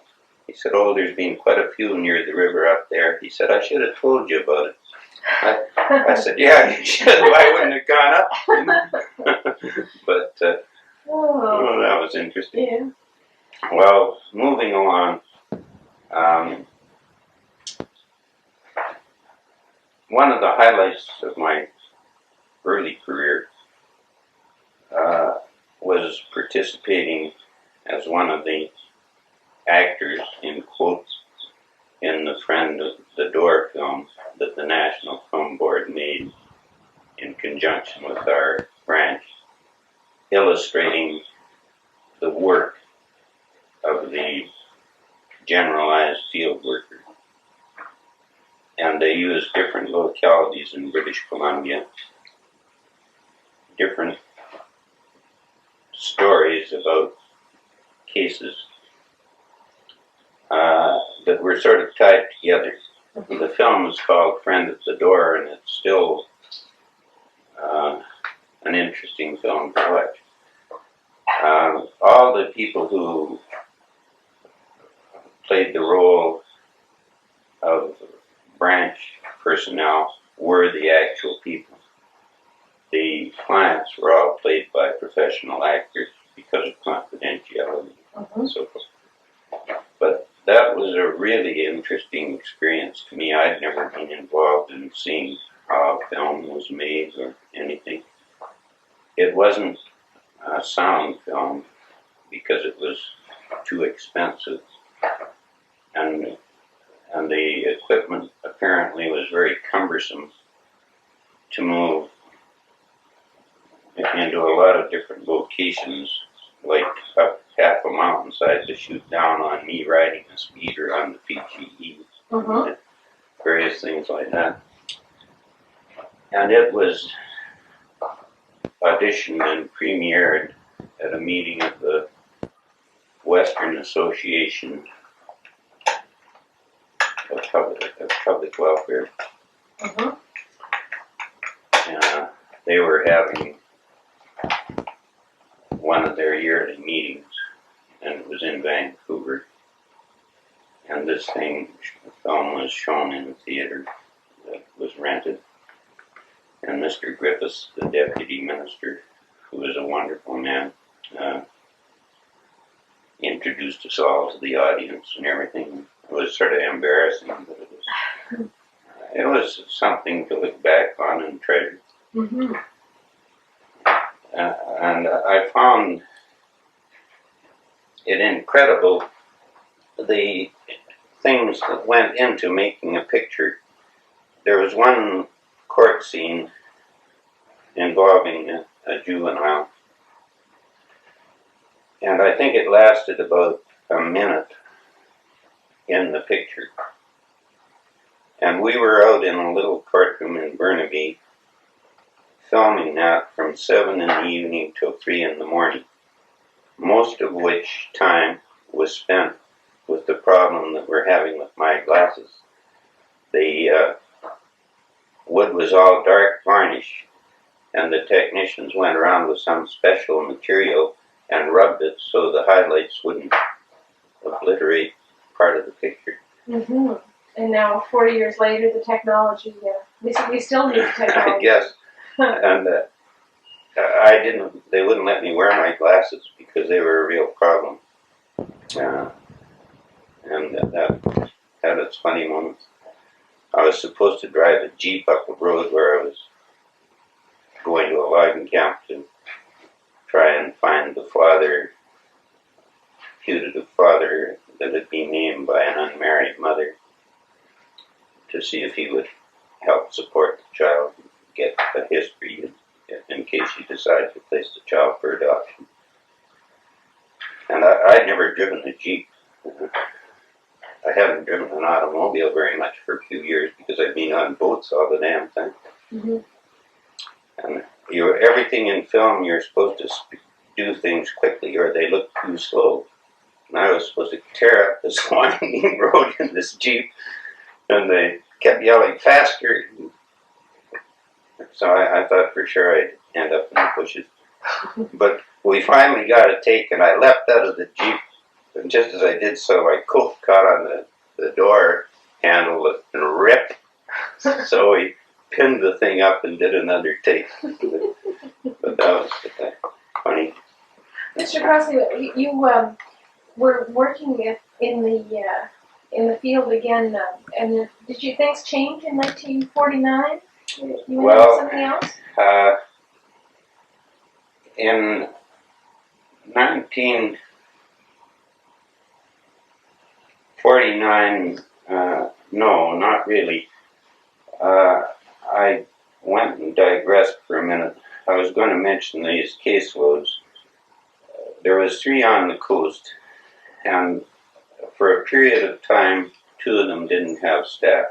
He said, "Oh, there's been quite a few near the river up there." He said, "I should have told you about it." I said, "Yeah, you should. I wouldn't have gone up." But oh, that was interesting. Yeah. Well, moving along, one of the highlights of my early career was participating as one of the actors, in quotes, in the Friend of the Door film that the National Film Board made in conjunction with our branch, illustrating the work of the generalized field worker. And they used different localities in British Columbia, different stories about cases that were sort of tied together. The film is called Friend at the Door, and it's still an interesting film to watch. All the people who played the role of branch personnel were the actual people. The clients were all played by professional actors because of confidentiality and so forth. But that was was a really interesting experience to me. I'd never been involved in seeing how film was made or anything. It wasn't a sound film because it was too expensive, and the equipment apparently was very cumbersome to move into a lot of different locations, like up half a mountainside to shoot down on me riding a speeder on the PGE, various things like that. And it was auditioned and premiered at a meeting of the Western Association of Public Welfare. They were having one of their yearly meetings, and it was in Vancouver. And this film was shown in the theater that was rented. And Mr. Griffiths, the deputy minister, who was a wonderful man, introduced us all to the audience and everything. It was sort of embarrassing, but it was something to look back on and treasure. And I found it incredible, the things that went into making a picture. There was one court scene involving a juvenile, and I think it lasted about a minute in the picture. And we were out in a little courtroom in Burnaby filming that from 7 in the evening till 3 in the morning, most of which time was spent with the problem that we're having with my glasses. The wood was all dark varnish, and the technicians went around with some special material and rubbed it so the highlights wouldn't obliterate part of the picture. And now, 40 years later, the technology, we still need the technology. I guess. And they wouldn't let me wear my glasses because they were a real problem. And that had its funny moments. I was supposed to drive a Jeep up a road where I was going to a logging camp to try and find the putative father that had been named by an unmarried mother, to see if he would help support the child, get a history in case she decided to place the child for adoption. And I'd never driven a Jeep. I haven't driven an automobile very much for a few years because I've been on boats all the damn time. And everything in film, you're supposed to do things quickly or they look too slow. And I was supposed to tear up this winding road in this Jeep, and they kept yelling faster. So I thought for sure I'd end up in the bushes. But we finally got a take, and I leapt out of the Jeep. And just as I did so, my coat caught on the door handle and ripped. So we pinned the thing up and did another take. But that was funny. Mr. Crossley, you were working in the field again, and did things change in 1949? You went into something else? In 1949, no, not really. I went and digressed for a minute. I was going to mention these caseloads. There was 3 on the coast, and for a period of time, 2 of them didn't have staff.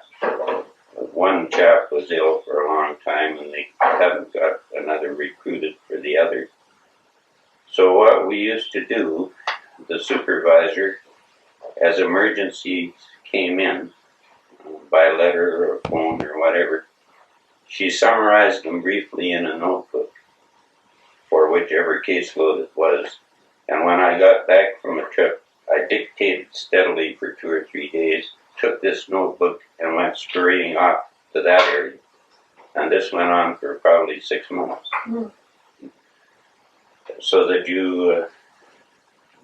One chap was ill for a long time, and they hadn't got another recruited for the other. So what we used to do, the supervisor, as emergencies came in, by letter or phone or whatever, she summarized them briefly in a notebook for whichever caseload it was. And when I got back from a trip, I dictated steadily for 2 or 3 days, took this notebook and went scurrying off to that area. And this went on for probably 6 months. So that you,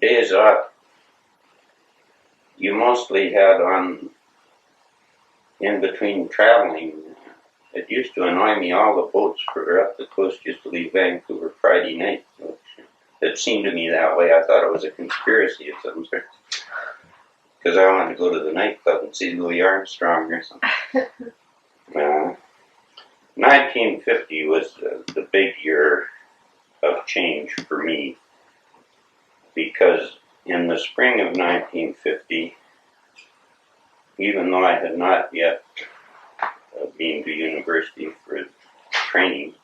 days off you mostly had on, in between traveling, it used to annoy me, all the boats for up the coast used to leave Vancouver Friday night. It seemed to me that way. I thought it was a conspiracy of some sort. Because I wanted to go to the nightclub and see Louis Armstrong or something. 1950 was the big year of change for me, because in the spring of 1950, even though I had not yet been to university for training,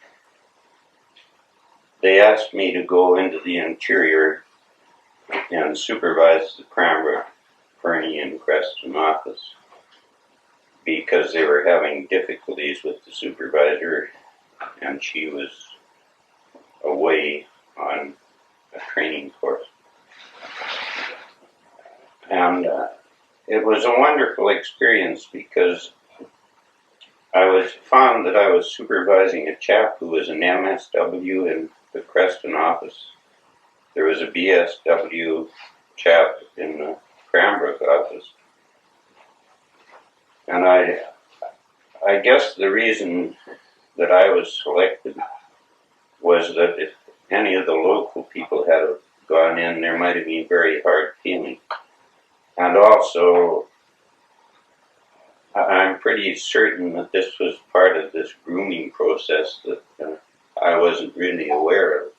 they asked me to go into the interior and supervise the Cranbrook, Fernie, and Creston office, because they were having difficulties with the supervisor, and she was away on a training course. And it was a wonderful experience, because I found that I was supervising a chap who was an MSW in the Creston office. There was a BSW chap in the Cranbrook office. And I guess the reason that I was selected was that if any of the local people had gone in, there might have been very hard feeling. And also, I'm pretty certain that this was part of this grooming process that I wasn't really aware of.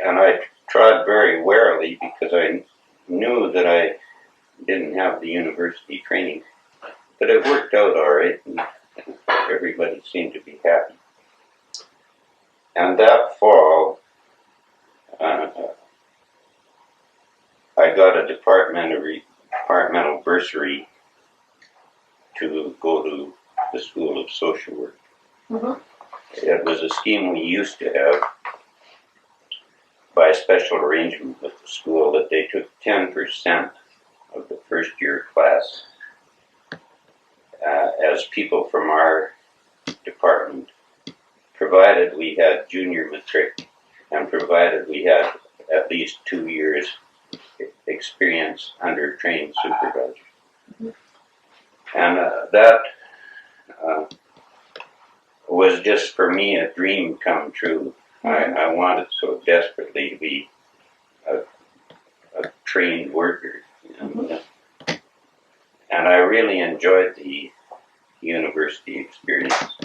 And I trod very warily, because I knew that I didn't have the university training. But it worked out all right, and everybody seemed to be happy. And that fall, I got a departmental bursary to go to the School of Social Work. Mm-hmm. It was a scheme we used to have by special arrangement with the school, that they took 10% of the first year class as people from our department, provided we had junior matric and provided we had at least 2 years experience under trained supervisors. Mm-hmm. And that was just for me a dream come true. Mm-hmm. I wanted so desperately to be a trained worker. Mm-hmm. And I really enjoyed the university experience.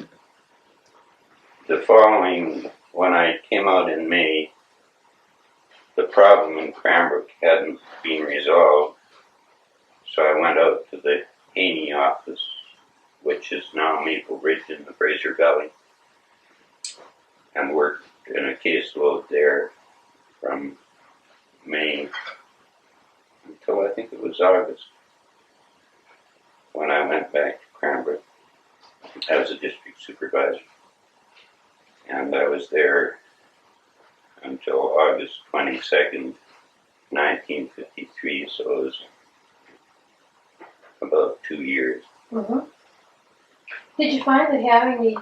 The following, when I came out in May, the problem in Cranbrook hadn't been resolved, so I went out to the Haney office, which is now Maple Ridge in the Fraser Valley, and worked in a caseload there from May until I think it was August, when I went back to Cranbrook as a district supervisor. And I was there until August 22nd, 1953, so it was about 2 years. Mm-hmm. Did you find that having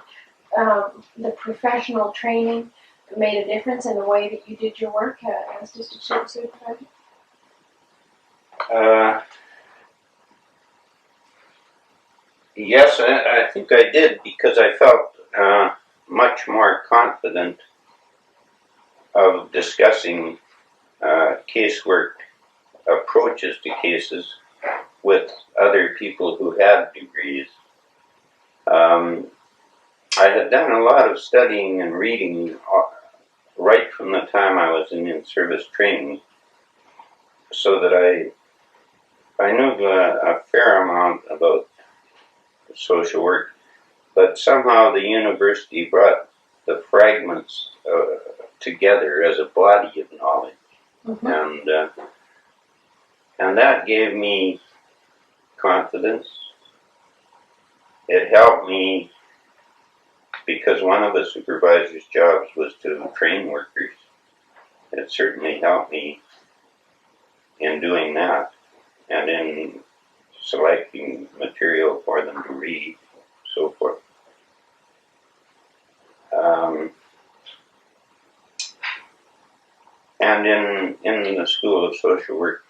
the professional training made a difference in the way that you did your work as district supervisor? Yes, I think I did, because I felt much more confident of discussing casework approaches to cases with other people who had degrees. I had done a lot of studying and reading right from the time I was in service training, so that I knew a fair amount about social work, but somehow the university brought the fragments together as a body of knowledge. Mm-hmm. And that gave me confidence. It helped me, because one of the supervisor's jobs was to train workers. It certainly helped me in doing that, and in selecting material for them to read, so forth. And in the School of Social Work,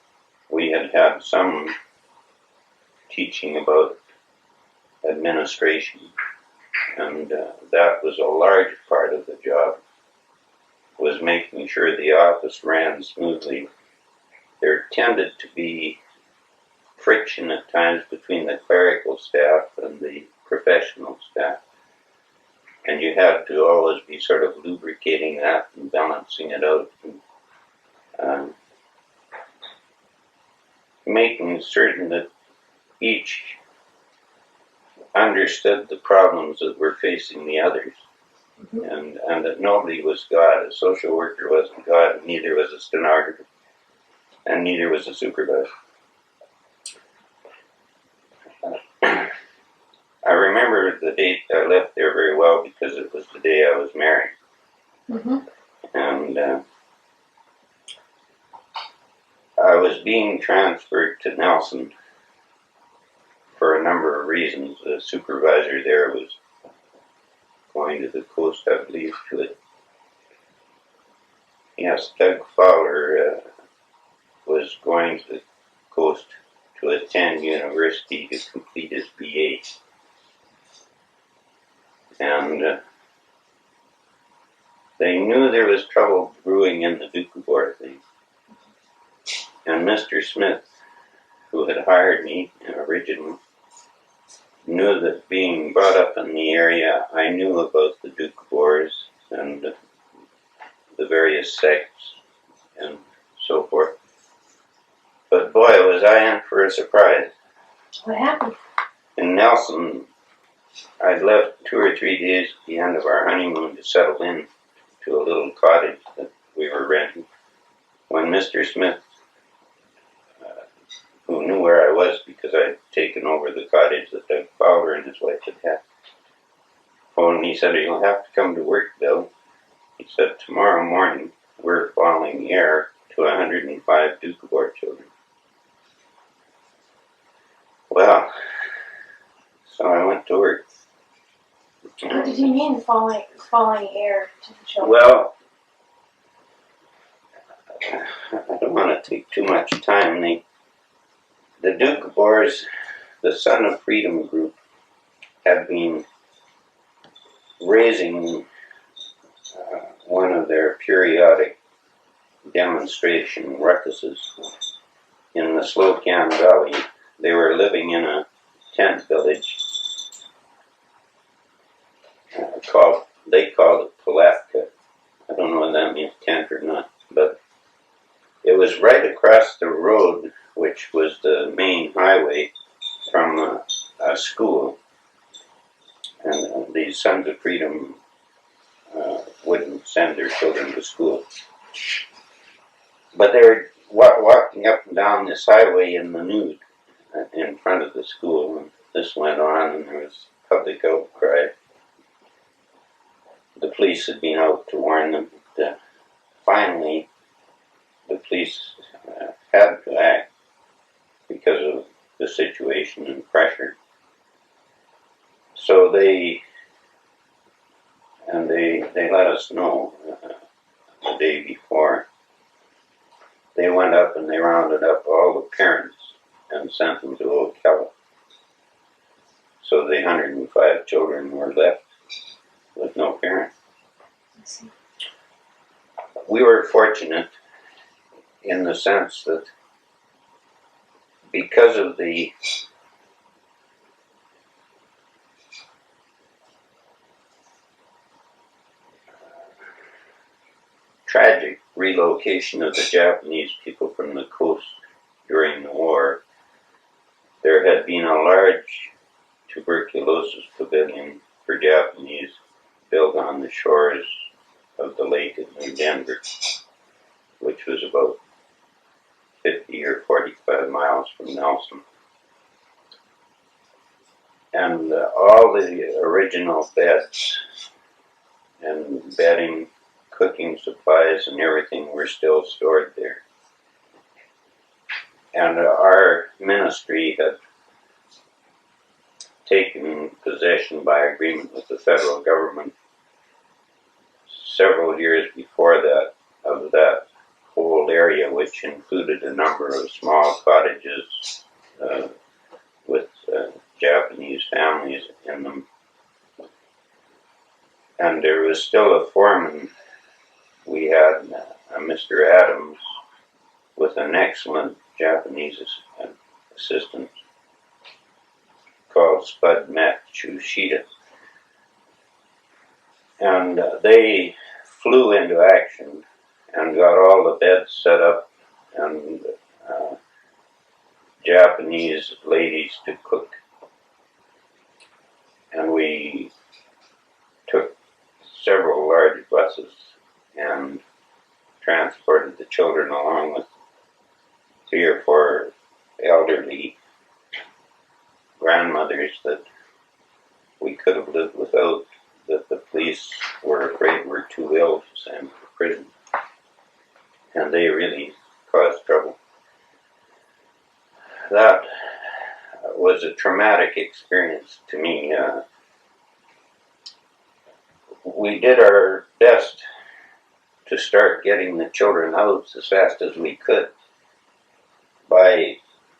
we had some teaching about administration, and that was a large part of the job, was making sure the office ran smoothly. There tended to be friction at times between the clerical staff and the professional staff, and you had to always be sort of lubricating that and balancing it out, and making certain that each understood the problems that were facing the others, and that nobody was God. A social worker wasn't God, neither was a stenographer, and neither was a supervisor. I remember the date I left there very well because it was the day I was married. And I was being transferred to Nelson for a number of reasons. The supervisor there was going to the coast, I believe, to it. Yes, Doug Fowler was going to the coast to attend university to complete his BA. And they knew there was trouble brewing in the Doukhobor thing. And Mr. Smith, who had hired me originally, knew that being brought up in the area, I knew about the Doukhobors and the various sects and so forth. But boy, was I in for a surprise. What happened? In Nelson, I'd left 2 or 3 days at the end of our honeymoon to settle in to a little cottage that we were renting, when Mr. Smith, who knew where I was because I'd taken over the cottage that Doug Fowler and his wife had, phoned me. He said, "You'll have to come to work, Bill." He said, "Tomorrow morning we're following the air to 105 Doukhobor children." Well, so I went to work. What did he mean falling air to the children? Well, I don't want to take too much time. The Doukhobors, the Son of Freedom group, had been raising one of their periodic demonstration ruckuses in the Slocan Valley. They were living in a tent village they called it Palatka. I don't know whether that means tent or not, but it was right across the road, which was the main highway from a school. And the Sons of Freedom wouldn't send their children to school. But they were walking up and down this highway in the nude in front of the school. And this went on, and there was public outcry. The police had been out to warn them. Finally, the police had to act because of the situation and pressure. So they let us know the day before. They went up and they rounded up all the parents and sent them to Ocala. So the 105 children were left with no parent. We were fortunate in the sense that because of the tragic relocation of the Japanese people from the coast during the war, there had been a large tuberculosis pavilion for Japanese built on the shores of the lake in New Denver, which was about 50 or 45 miles from Nelson. And all the original beds and bedding, cooking supplies and everything were still stored there. And our ministry had taken possession by agreement with the federal government several years before that of that which included a number of small cottages with Japanese families in them. And there was still a foreman. We had Mr. Adams with an excellent Japanese assistant called Spud Matsushita. And they flew into action and got all the beds set up and Japanese ladies to cook. And we took several large buses and transported the children along with 3 or 4 elderly grandmothers that we could have lived without, that the police were afraid were too ill to send to prison. And they really caused trouble. That was a traumatic experience to me. We did our best to start getting the children out as fast as we could by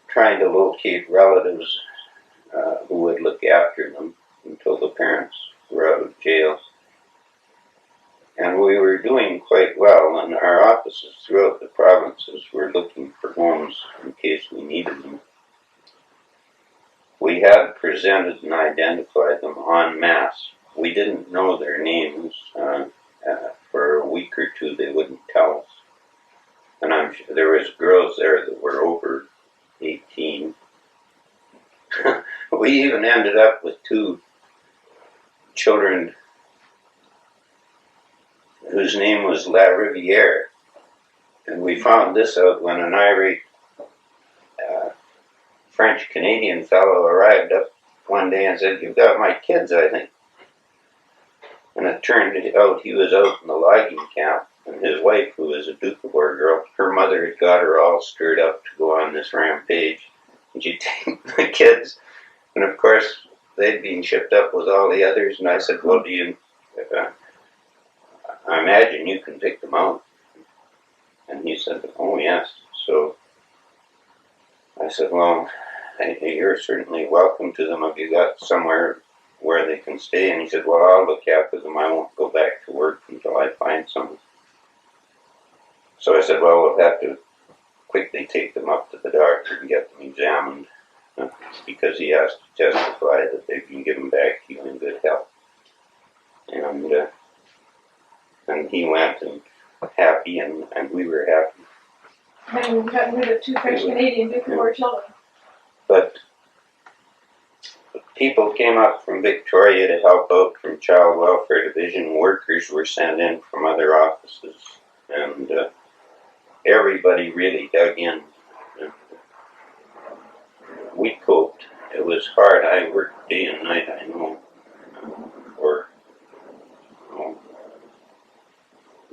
trying to locate relatives who would look after them until the parents were out of jail. And we were doing quite well, and our offices throughout the provinces were looking for homes in case we needed them. We had presented and identified them en masse. We didn't know their names. For a week or 2, they wouldn't tell us. And I'm sure there was girls there that were over 18. We even ended up with 2 children whose name was La Riviere. And we found this out when an irate French-Canadian fellow arrived up one day and said, "You've got my kids, I think." And it turned out he was out in the logging camp, and his wife, who was a Doukhobor girl, her mother had got her all stirred up to go on this rampage. And she'd take the kids, and of course, they'd been shipped up with all the others, and I said, "Well, do you, I imagine you can pick them out." And he said, "Oh, yes." So I said, "Well, you're certainly welcome to them if you got somewhere where they can stay." And he said, "Well, I'll look after them. I won't go back to work until I find someone." So I said, "Well, we'll have to quickly take them up to the doctor and get them examined because he has to testify that they've been given back to you in good health." And he went and happy, and we were happy. And we got rid of 2 French-Canadian Doukhobor children. But people came up from Victoria to help out from Child Welfare Division. Workers were sent in from other offices, and everybody really dug in. And we coped. It was hard. I worked day and night, I know, for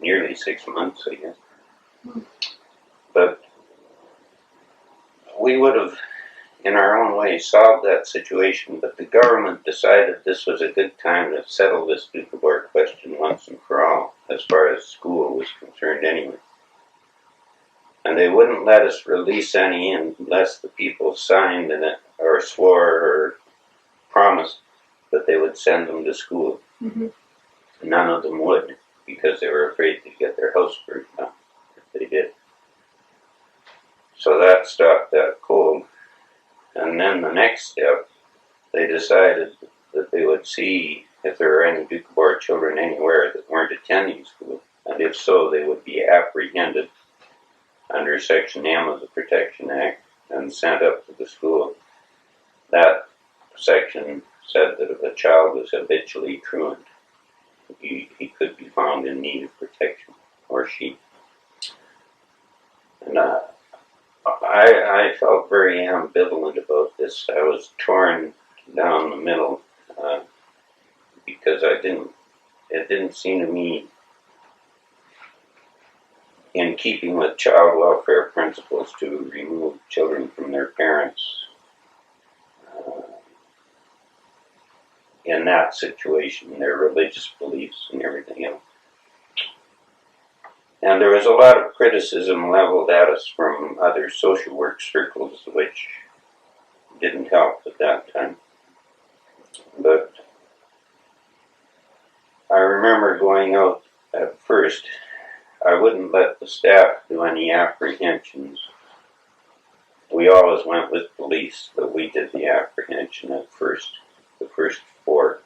nearly 6 months, I guess. But we would have, in our own way, solved that situation, but the government decided this was a good time to settle this Doukhobor question once and for all, as far as school was concerned anyway. And they wouldn't let us release any unless the people signed in it, or swore, or promised that they would send them to school. Mm-hmm. None of them would, because they were afraid to get their house burned down if they did. So that stopped that cold. And then the next step, they decided that they would see if there were any Doukhobor children anywhere that weren't attending school. And if so, they would be apprehended under Section M of the Protection Act and sent up to the school. That section said that if a child was habitually truant, he could be found in need of protection, or she. And I felt very ambivalent about this. I was torn down the middle because it didn't seem to me in keeping with child welfare principles to remove children from their parents in that situation, their religious beliefs and everything else. And there was a lot of criticism leveled at us from other social work circles, which didn't help at that time. But I remember going out at first. I wouldn't let the staff do any apprehensions. We always went with police, but we did the apprehension at first, the first 4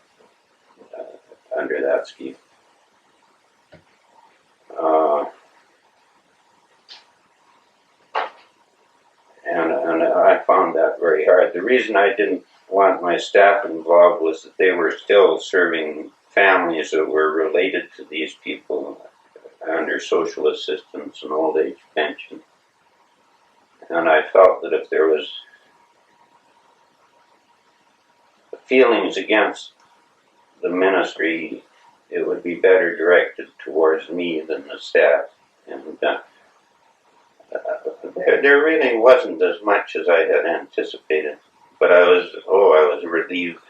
under that scheme. And I found that very hard. The reason I didn't want my staff involved was that they were still serving families that were related to these people under social assistance and old age pension. And I felt that if there was feelings against the ministry, it would be better directed towards me than the staff. And there really wasn't as much as I had anticipated, but I was relieved.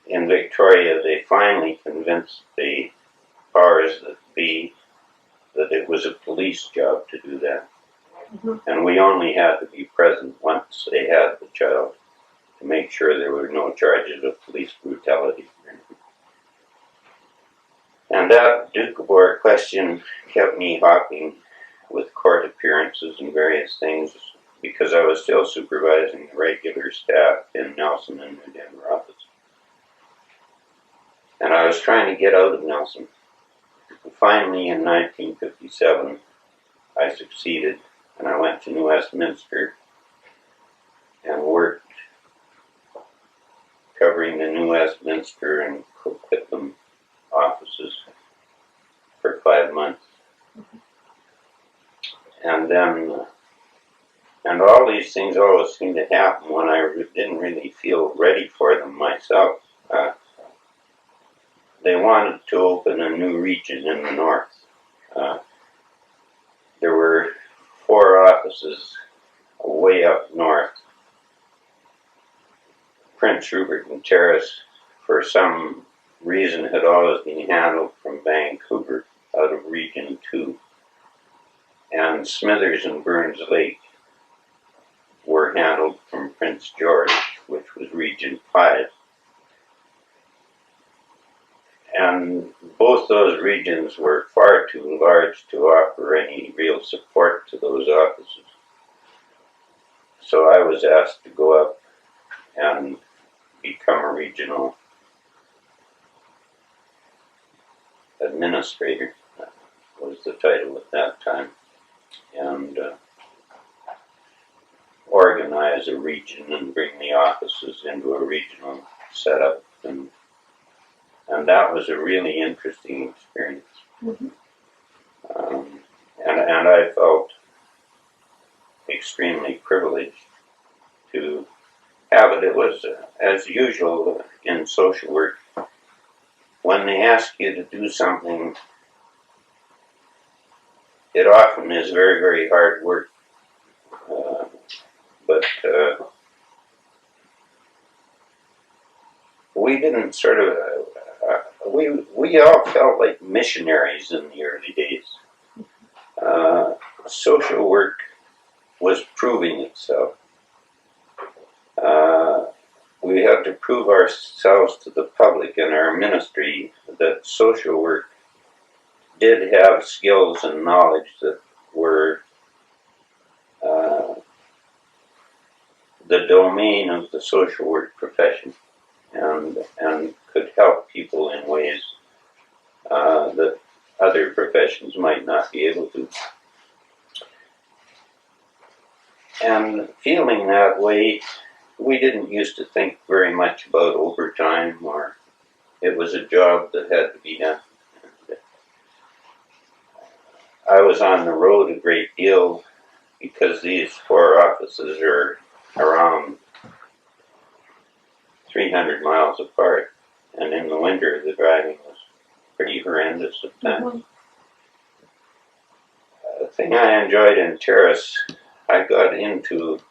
In Victoria, they finally convinced the powers that be that it was a police job to do that. Mm-hmm. And we only had to be present once they had the child to make sure there were no charges of police brutality. And that Doukhobor question kept me hopping with court appearances and various things because I was still supervising the regular staff in Nelson and New Denver office. And I was trying to get out of Nelson. Finally, in 1957, I succeeded, and I went to New Westminster and worked covering the New Westminster and Coquitlam offices for 5 months. Mm-hmm. And then, and all these things always seemed to happen when I didn't really feel ready for them myself. They wanted to open a new region in the north. There were 4 offices way up north. Prince Rupert and Terrace, for some reason, had always been handled from Vancouver, out of Region 2. And Smithers and Burns Lake were handled from Prince George, which was Region 5. And both those regions were far too large to offer any real support to those offices. So I was asked to go up and become a regional administrator, that was the title at that time, and organize a region and bring the offices into a regional setup. And that was a really interesting experience. Mm-hmm. And I felt extremely privileged to have it. It was, as usual in social work, when they ask you to do something, it often is very, very hard work. But we didn't sort of, we all felt like missionaries in the early days. Social work was proving itself. We had to prove ourselves to the public and our ministry that social work did have skills and knowledge that were the domain of the social work profession, and could help people in ways that other professions might not be able to. And feeling that way, we didn't used to think very much about overtime, or it was a job that had to be done. I was on the road a great deal because these 4 offices are around 300 miles apart, and in the winter the driving was pretty horrendous at times. Mm-hmm. The thing I enjoyed in Terrace, I got into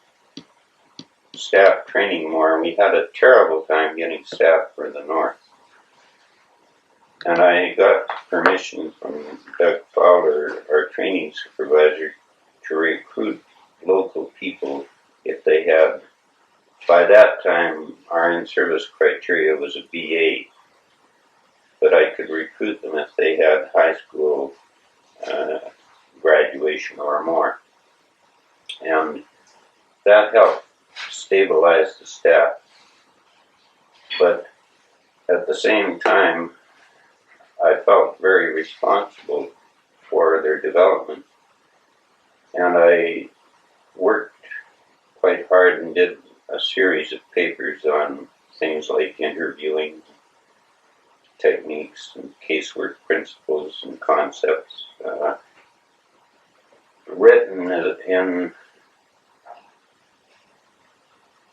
staff training more, and we had a terrible time getting staff for the north. And I got permission from Doug Fowler, our training supervisor, to recruit local people if they had. By that time, our in-service criteria was a BA, but I could recruit them if they had high school graduation or more. And that helped stabilize the staff. But at the same time, I felt very responsible for their development. And I worked quite hard and did a series of papers on things like interviewing techniques and casework principles and concepts, written in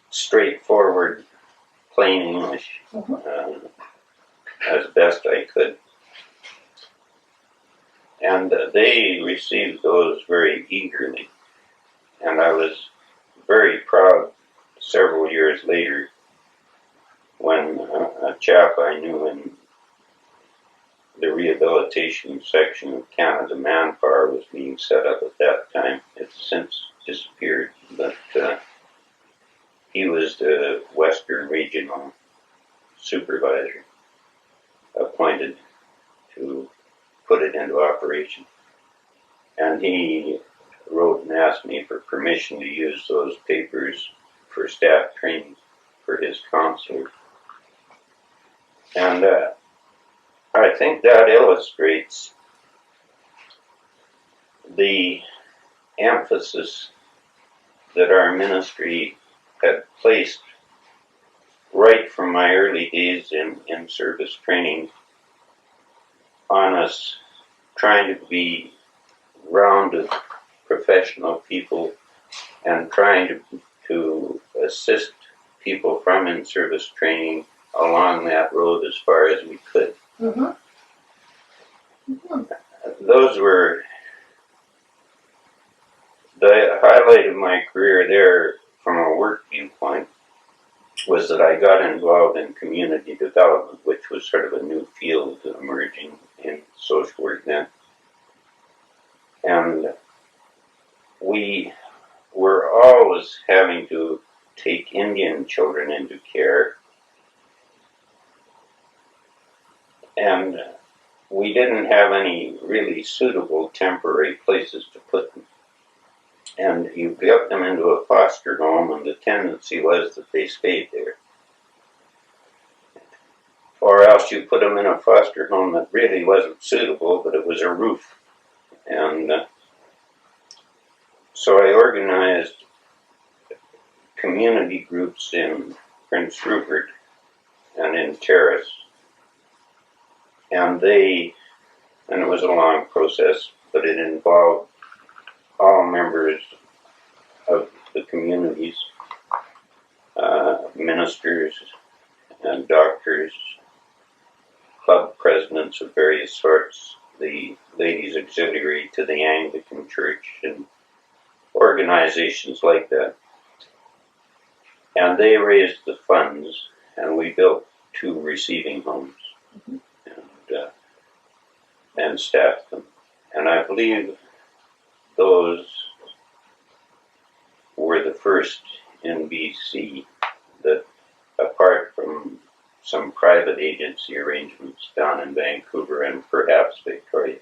straightforward, plain English, as best I could. And they received those very eagerly. And I was very proud several years later when a chap I knew in the rehabilitation section of Canada Manpower was being set up at that time. It's since disappeared, but he was the Western Regional Supervisor appointed to put it into operation. And he wrote and asked me for permission to use those papers for staff training for his counselor. And I think that illustrates the emphasis that our ministry had placed right from my early days in service training on us trying to be rounded professional people and trying to assist people from in-service training along that road as far as we could. Those were the highlight of my career there from a work viewpoint was that I got involved in community development, which was sort of a new field emerging in social work then. And we were always having to take Indian children into care. And we didn't have any really suitable temporary places to put them. And you got them into a foster home, and the tendency was that they stayed there. Or else you put them in a foster home that really wasn't suitable, but it was a roof. And so I organized community groups in Prince Rupert and in Terrace. And it was a long process, but it involved all members of the communities, ministers and doctors, club presidents of various sorts, the Ladies Auxiliary to the Anglican Church, and organizations like that. And they raised the funds, and we built 2 receiving homes and staffed them. And I believe those were the first in BC that, apart from some private agency arrangements down in Vancouver and perhaps Victoria.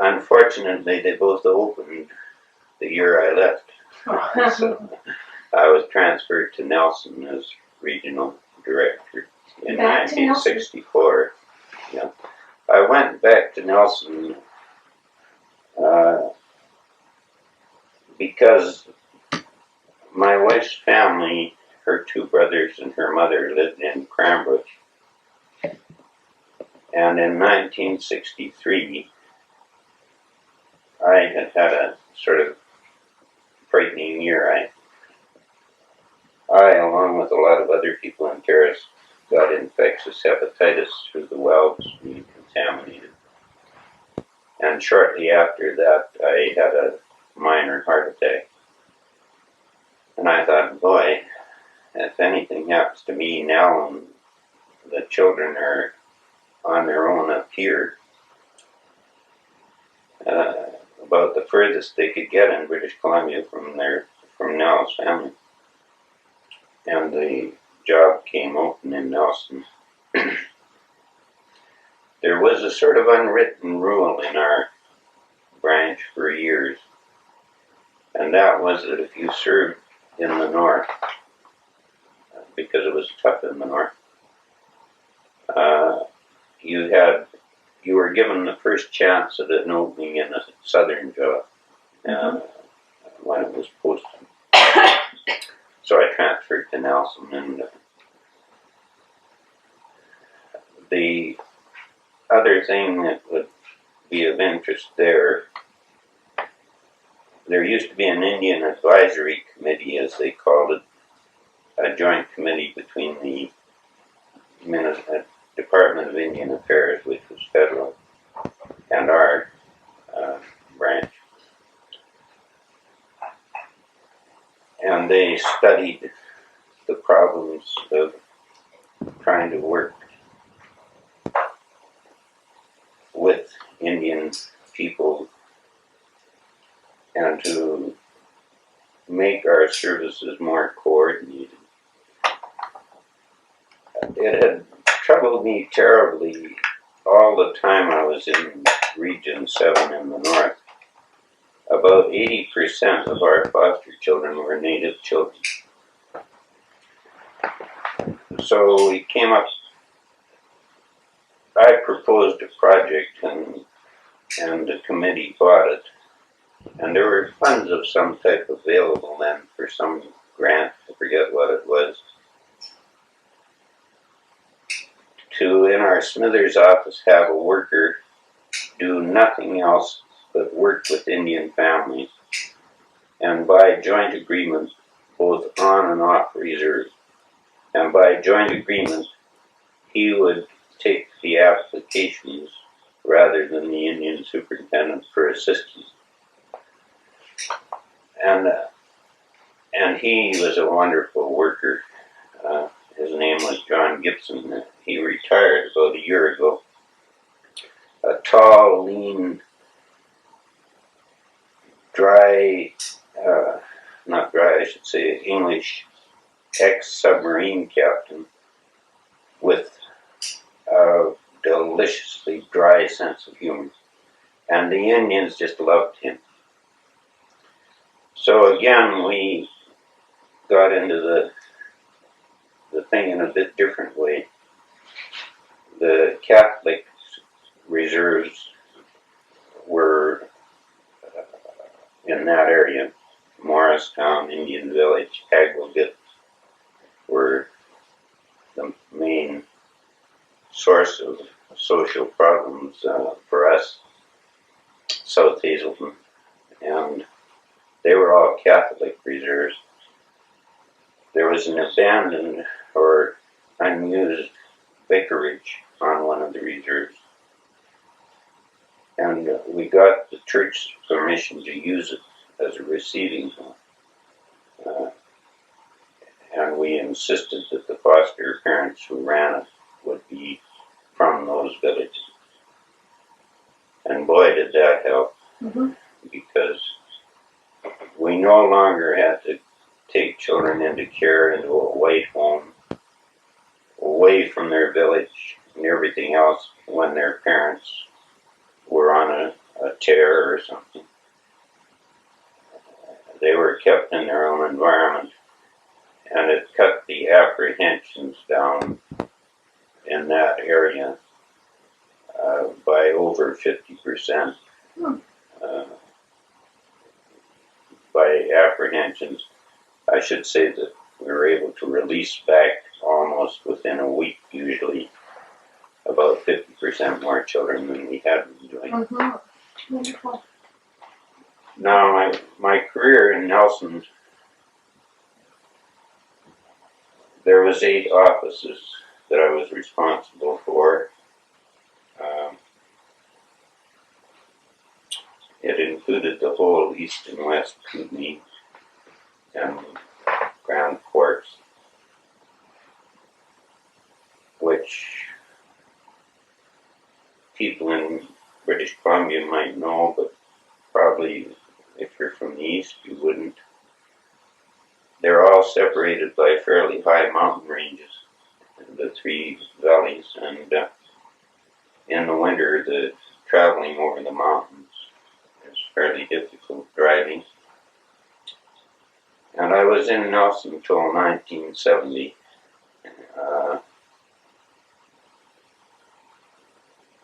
Unfortunately, they both opened the year I left. So I was transferred to Nelson as regional director in 1964. Yeah. I went back to Nelson because my wife's family, her 2 brothers and her mother, lived in Cranbrook. And in 1963, I had a sort of frightening year. I, along with a lot of other people in Terrace, got infectious hepatitis through the wells being contaminated. And shortly after that, I had a minor heart attack. And I thought, boy, if anything happens to me now and the children are on their own up here, about the furthest they could get in British Columbia from Nell's family. And the job came open in Nelson. There was a sort of unwritten rule in our branch for years, and that was that if you served in the north, because it was tough in the north, you were given the first chance at an opening in a southern job when it was posted. So I transferred to Nelson, and the other thing that would be of interest there used to be an Indian Advisory Committee, as they called it, a joint committee between the Department of Indian Affairs, which was federal, and our branch. And they studied the problems of trying to work with Indian people and to make our services more coordinated. It had troubled me terribly all the time I was in Region 7 in the north. About 80% of our foster children were Native children. So we came up, I proposed a project and the committee bought it. And there were funds of some type available then for some grant, I forget what it was, to, in our Smithers office, have a worker do nothing else but work with Indian families, and by joint agreement, both on and off reserve, and by joint agreement, he would take the applications rather than the Indian superintendent for assistance. And he was a wonderful worker. His name was John Gibson. He retired about a year ago. A tall, lean, not dry, I should say, English ex-submarine captain with a deliciously dry sense of humor. And the Indians just loved him. So again, we got into the thing in a bit different way. The Catholic reserves were in that area. Morristown, Indian Village, Aggregate were the main source of social problems for us, South Hazelton, and they were all Catholic reserves. There was an abandoned or unused vicarage on one of the reserves, and we got the church's permission to use it as a receiving home. And we insisted that the foster parents who ran it would be from those villages. And boy, did that help, because we no longer had to take children into care into a white home, away from their village and everything else when their parents were on a tear or something. They were kept in their own environment, and it cut the apprehensions down in that area by over 50%. By apprehensions, I should say that we were able to release back almost within a week, usually, about 50% more children than we had been doing. Wonderful. Now, my career in Nelson, there was 8 offices that I was responsible for. It included the whole East and West Kootenay and Grand Forks, which people in British Columbia might know, but probably if you're from the east, you wouldn't. They're all separated by fairly high mountain ranges, the three valleys, and in the winter, the traveling over the mountains is fairly difficult driving. And I was in Nelson until 1970.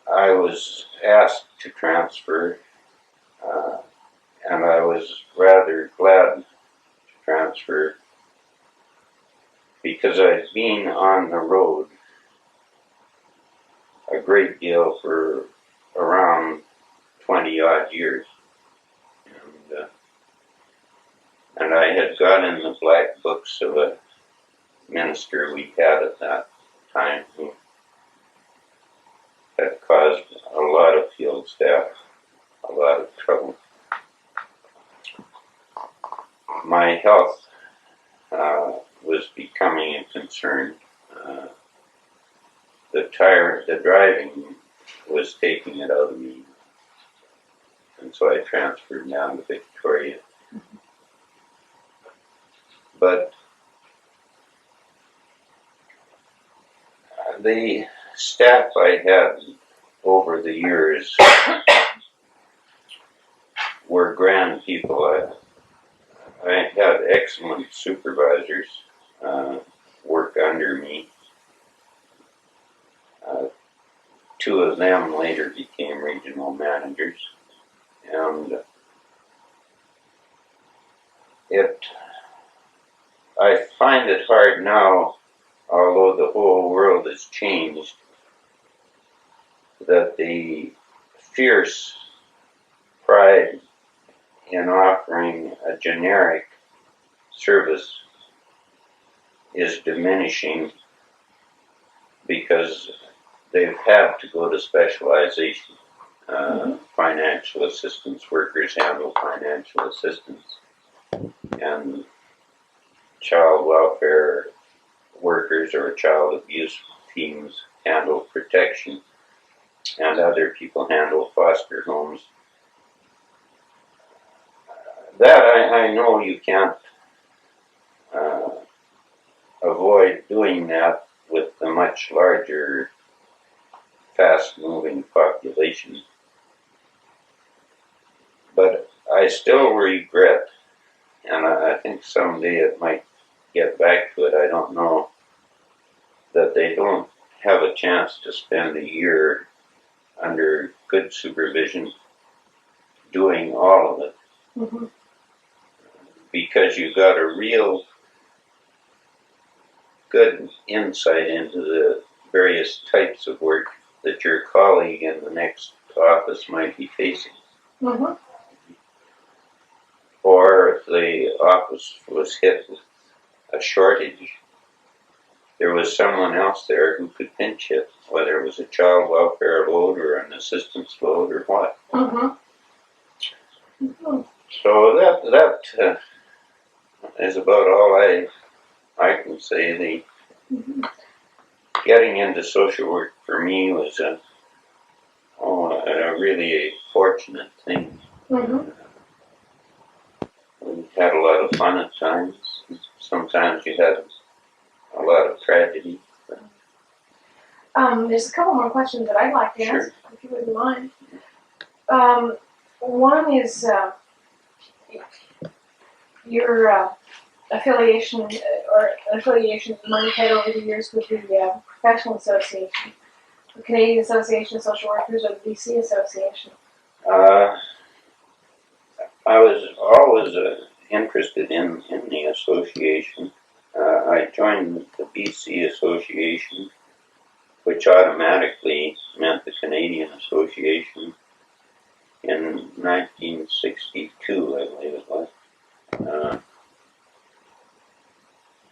I was asked to transfer, and I was rather glad to transfer because I'd been on the road a great deal for around 20 odd years. And I had got in the black books of a minister we had at that time who had caused a lot of field staff a lot of trouble. My health was becoming a concern. The driving was taking it out of me. And so I transferred down to Victoria. But the staff I had over the years were grand people. I had excellent supervisors work under me. Two of them later became regional managers. And I find it hard now, although the whole world has changed, that the fierce pride in offering a generic service is diminishing because they've had to go to specialization. Financial assistance workers handle financial assistance, and child welfare workers or child abuse teams handle protection, and other people handle foster homes. That I know you can't avoid doing that with the much larger, fast-moving population. But I still regret, and I think someday it might get back to it, I don't know, that they don't have a chance to spend a year under good supervision doing all of it. Mm-hmm. Because you got a real good insight into the various types of work that your colleague in the next office might be facing. Mm-hmm. Or if the office was hit with a shortage, there was someone else there who could pinch hit, whether it was a child welfare load or an assistance load or what. Mm-hmm. Mm-hmm. So that is about all I can say. Getting into social work for me was a really fortunate thing. Mm-hmm. We had a lot of fun at times. Sometimes you had a lot of tragedy. There's a couple more questions that I'd like to ask, if you wouldn't mind. One is your affiliation among had over the years with the professional association, the Canadian Association of Social Workers, or the BC Association. I was always interested in the association. I joined the BC Association, which automatically meant the Canadian Association, in 1962, I believe it was.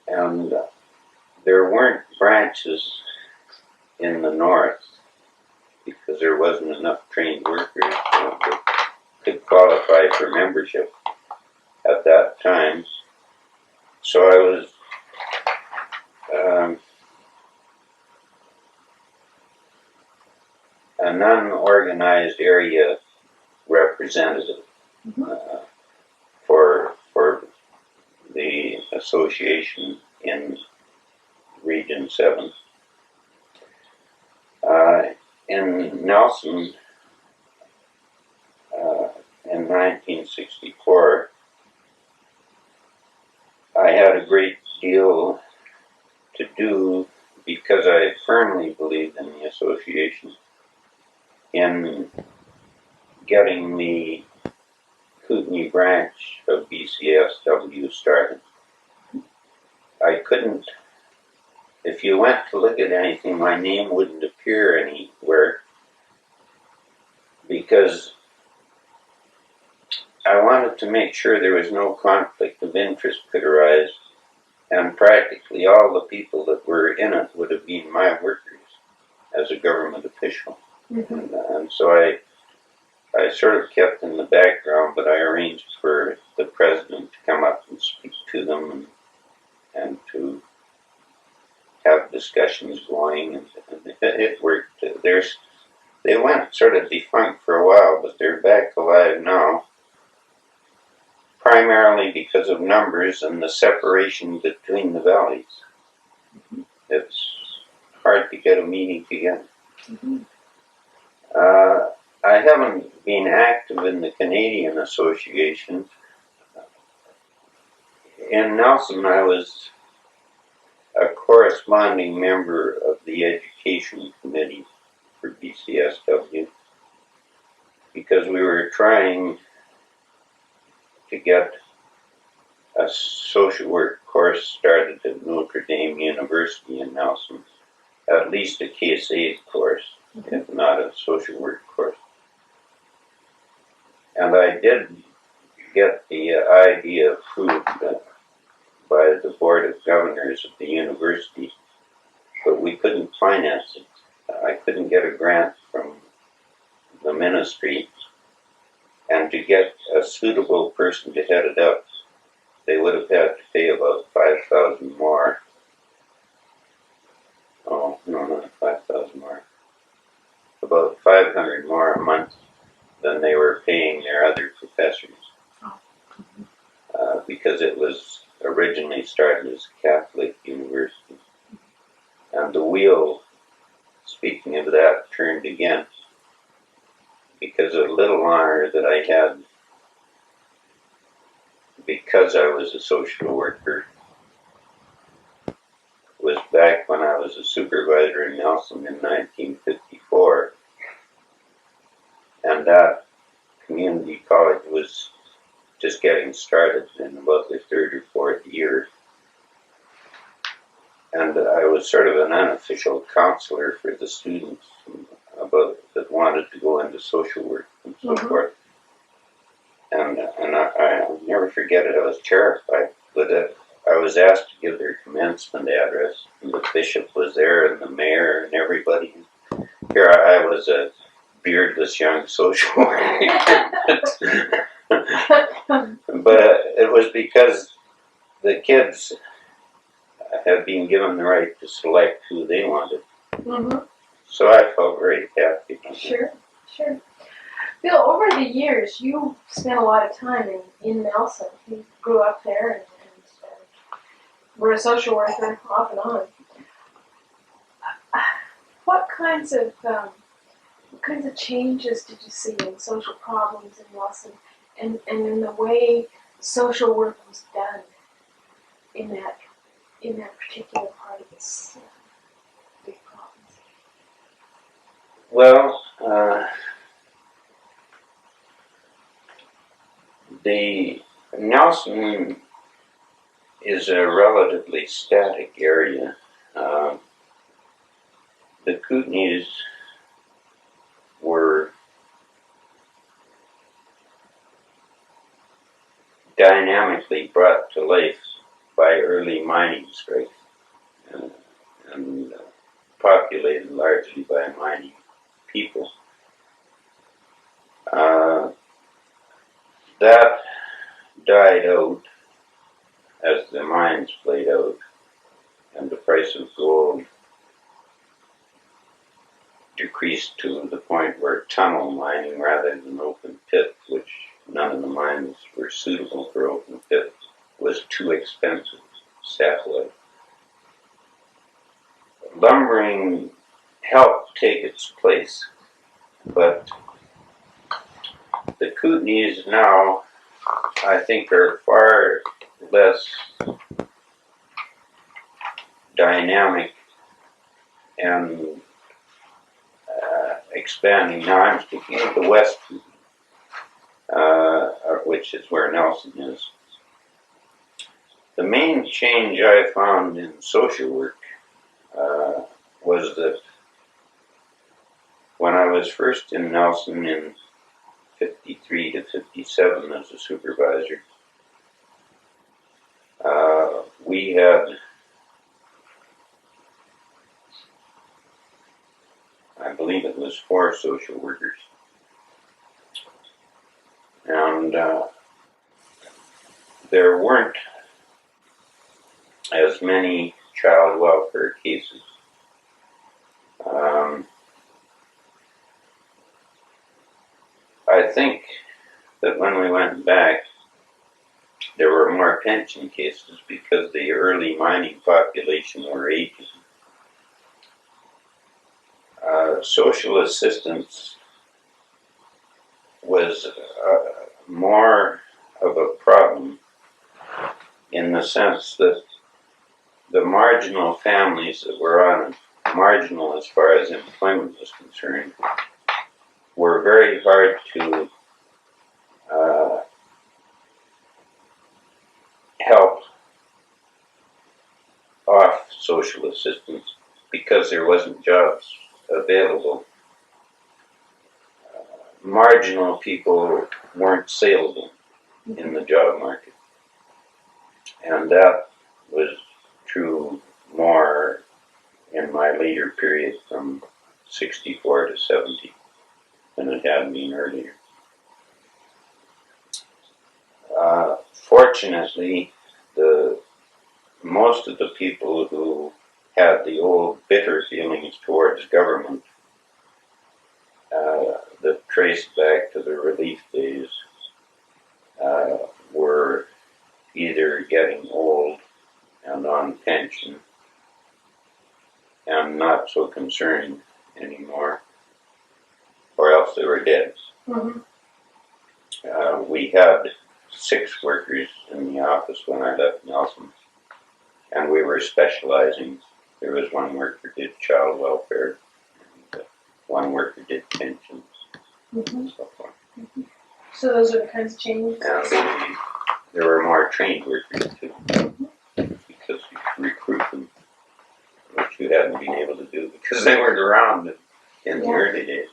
And there weren't branches in the north because there wasn't enough trained workers that could qualify for membership at that time. So I was a an unorganized area representative for the association in Region 7. In Nelson, in 1964, I had a great deal to do because I firmly believed in the association in getting the Kootenai branch of BCSW started. I couldn't, if you went to look at anything, my name wouldn't appear anywhere because I wanted to make sure there was no conflict of interest could arise, and practically all the people that were in it would have been my workers as a government official. And so I sort of kept in the background, but I arranged for the president to come up and speak to them and to have discussions going, and it worked. They went sort of defunct for a while, but they're back alive now, primarily because of numbers and the separation between the valleys. It's hard to get a meeting together. I haven't been active in the Canadian Association. In Nelson, I was a corresponding member of the Education Committee for BCSW because we were trying to get a social work course started at Notre Dame University in Nelson, at least a case aid course, if not a social work course. And I did get the idea approved by the Board of Governors of the university, but we couldn't finance it. I couldn't get a grant from the ministry, and to get a suitable person to head it up, they would have had to pay about $5,000 more. Oh, no, not 5,000 more. About 500 more a month than they were paying their other professors. Because it was originally started as a Catholic university. And the wheel, speaking of that, turned again. Because a little honor that I had, because I was a social worker, was back when I was a supervisor in Nelson in 1954. And that community college was just getting started in about the third or fourth year. And I was sort of an unofficial counselor for the students that wanted to go into social work and so forth. And I'll never forget it. I was terrified. But I was asked to give their commencement address, and the bishop was there, and the mayor, and everybody. Here I was a beardless young social worker. But it was because the kids had been given the right to select who they wanted. So I felt very happy. Sure. Bill, over the years, you spent a lot of time in Nelson. You grew up there and were a social worker off and on. What kinds of changes did you see in social problems in Nelson, and in the way social work was done in that particular part of this big province? Well, the Nelson is a relatively static area. The Kootenays were dynamically brought to life by early mining strikes and populated largely by mining people. That died out as the mines played out and the price of gold decreased to the point where tunnel mining rather than open pit, which none of the mines were suitable for open pit, was too expensive staff-wise. Lumbering helped take its place, but the Kootenays now, I think, are far less dynamic and expanding. Now I'm speaking of the West, which is where Nelson is. The main change I found in social work was that when I was first in Nelson in 53 to 57 as a supervisor, we had, I believe it was 4 social workers. And there weren't as many child welfare cases. I think that when we went back, there were more pension cases because the early mining population were aging. Social assistance was more of a problem in the sense that the marginal families that were on marginal as far as employment was concerned were very hard to help off social assistance because there wasn't jobs available. Marginal people weren't saleable in the job market, and that was true more in my later period from 64 to 70 than it had been earlier. Fortunately, most of the people who had the old bitter feelings towards government that traced back to the relief days were either getting old and on pension and not so concerned anymore, or else they were dead. Mm-hmm. We had 6 workers in the office when I left Nelson, and we were specializing. There was one worker did child welfare, and one worker did pensions, and so forth. Mm-hmm. So those are the kinds of changes. And there were more trained workers too, because you could recruit them, which you hadn't been able to do because they weren't around in the early days.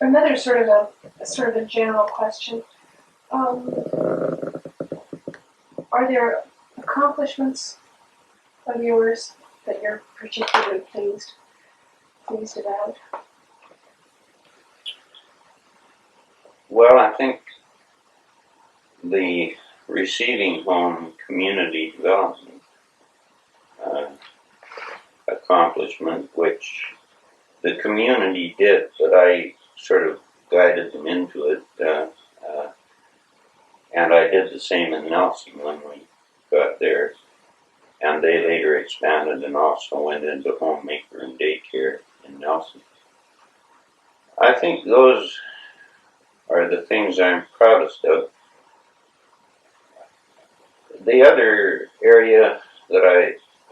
Another sort of a general question. Are there accomplishments of yours that you're particularly pleased about? Well, I think the receiving home community development accomplishment, which the community did, but I sort of guided them into it, and I did the same in Nelson when we got there, and they later expanded and also went into homemaker and daycare in Nelson. I think those are the things I'm proudest of. The other area that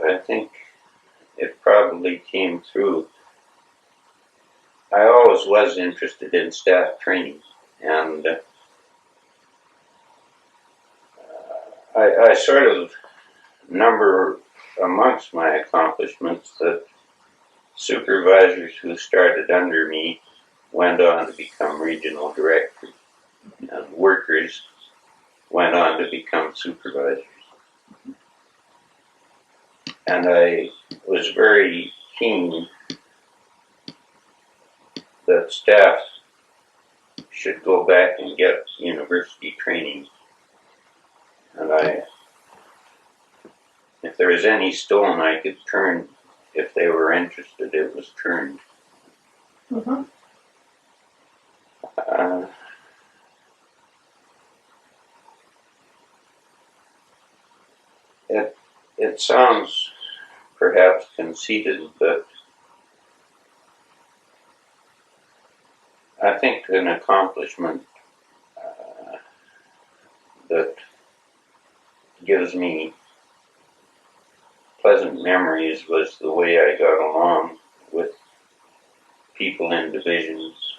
I think it probably came through, I always was interested in staff training, and I sort of number amongst my accomplishments that supervisors who started under me went on to become regional directors, and workers went on to become supervisors. And I was very keen that staff should go back and get university training. And I if there was any stone I could turn, if they were interested, it was turned. Mm-hmm. It sounds perhaps conceited, but I think an accomplishment that gives me pleasant memories was the way I got along with people in divisions,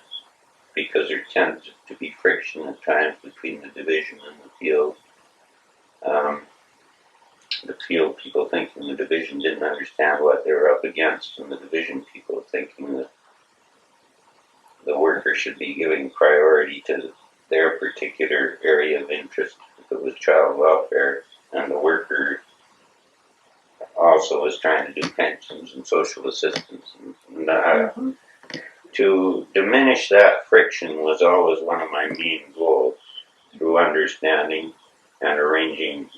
because there tends to be friction at times between the division and the field. The field people thinking the division didn't understand what they were up against, and the division people thinking that the worker should be giving priority to their particular area of interest, if it was child welfare, and the worker also was trying to do pensions and social assistance. And to diminish that friction was always one of my main goals, through understanding and arranging